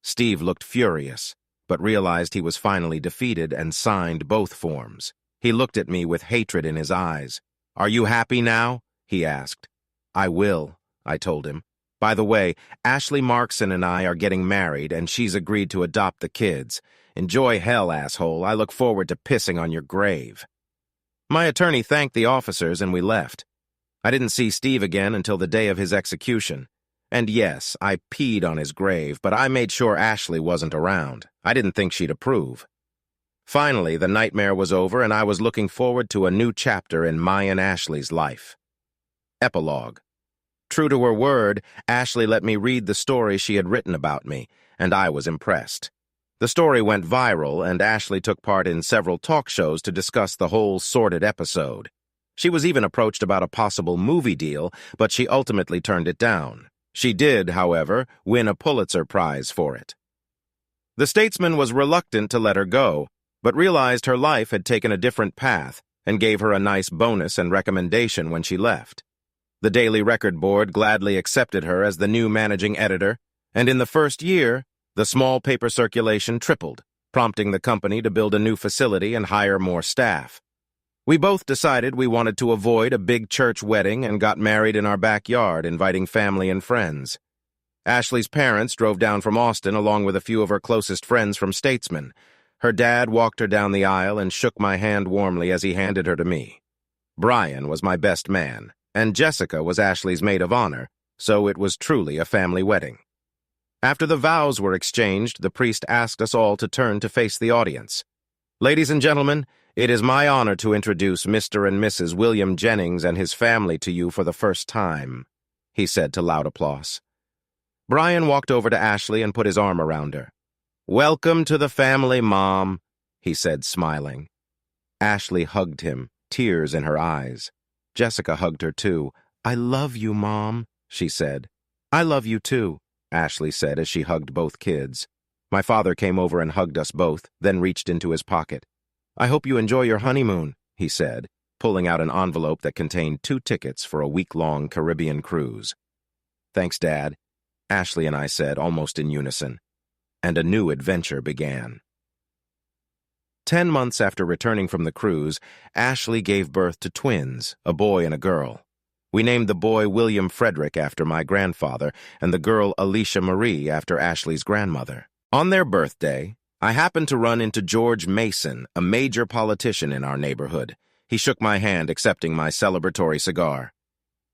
[SPEAKER 1] Steve looked furious, but realized he was finally defeated and signed both forms. He looked at me with hatred in his eyes. "Are you happy now?" he asked. "I will," I told him. "By the way, Ashley Markson and I are getting married, and she's agreed to adopt the kids. Enjoy hell, asshole. I look forward to pissing on your grave." My attorney thanked the officers, and we left. I didn't see Steve again until the day of his execution. And yes, I peed on his grave, but I made sure Ashley wasn't around. I didn't think she'd approve. Finally, the nightmare was over, and I was looking forward to a new chapter in my and Ashley's life. Epilogue. True to her word, Ashley let me read the story she had written about me, and I was impressed. The story went viral, and Ashley took part in several talk shows to discuss the whole sordid episode. She was even approached about a possible movie deal, but she ultimately turned it down. She did, however, win a Pulitzer Prize for it. The Statesman was reluctant to let her go, but realized her life had taken a different path and gave her a nice bonus and recommendation when she left. The Daily Record Board gladly accepted her as the new managing editor, and in the first year, the small paper circulation tripled, prompting the company to build a new facility and hire more staff. We both decided we wanted to avoid a big church wedding and got married in our backyard, inviting family and friends. Ashley's parents drove down from Austin along with a few of her closest friends from Statesman. Her dad walked her down the aisle and shook my hand warmly as he handed her to me. Brian was my best man, and Jessica was Ashley's maid of honor, so it was truly a family wedding. After the vows were exchanged, the priest asked us all to turn to face the audience. "Ladies and gentlemen, it is my honor to introduce Mr. and Mrs. William Jennings and his family to you for the first time," he said to loud applause. Brian walked over to Ashley and put his arm around her. "Welcome to the family, Mom," he said, smiling. Ashley hugged him, tears in her eyes. Jessica hugged her too. "I love you, Mom," she said. "I love you too," Ashley said as she hugged both kids. My father came over and hugged us both, then reached into his pocket. "I hope you enjoy your honeymoon," he said, pulling out an envelope that contained 2 tickets for a week-long Caribbean cruise. "Thanks, Dad," Ashley and I said, almost in unison. And a new adventure began. 10 months after returning from the cruise, Ashley gave birth to twins, a boy and a girl. We named the boy William Frederick after my grandfather, and the girl Alicia Marie after Ashley's grandmother. On their birthday, I happened to run into George Mason, a major politician in our neighborhood. He shook my hand, accepting my celebratory cigar.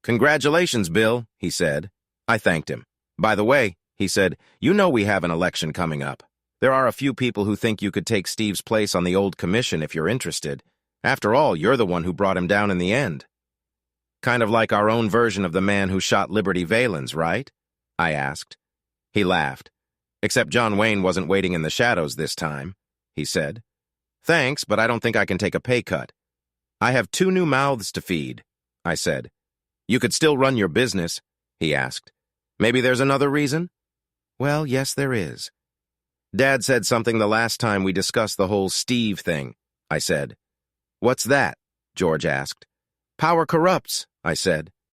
[SPEAKER 1] "Congratulations, Bill," he said. I thanked him. "By the way," he said, "you know we have an election coming up. There are a few people who think you could take Steve's place on the old commission if you're interested. After all, you're the one who brought him down in the end." "Kind of like our own version of the man who shot Liberty Valens, right?" I asked. He laughed. "Except John Wayne wasn't waiting in the shadows this time," he said. "Thanks, but I don't think I can take a pay cut." "I have 2 new mouths to feed," I said. "You could still run your business," he asked. "Maybe there's another reason?" "Well, yes, there is." "Dad said something the last time we discussed the whole Steve thing," I said. "What's that?" George asked. "Power corrupts," I said.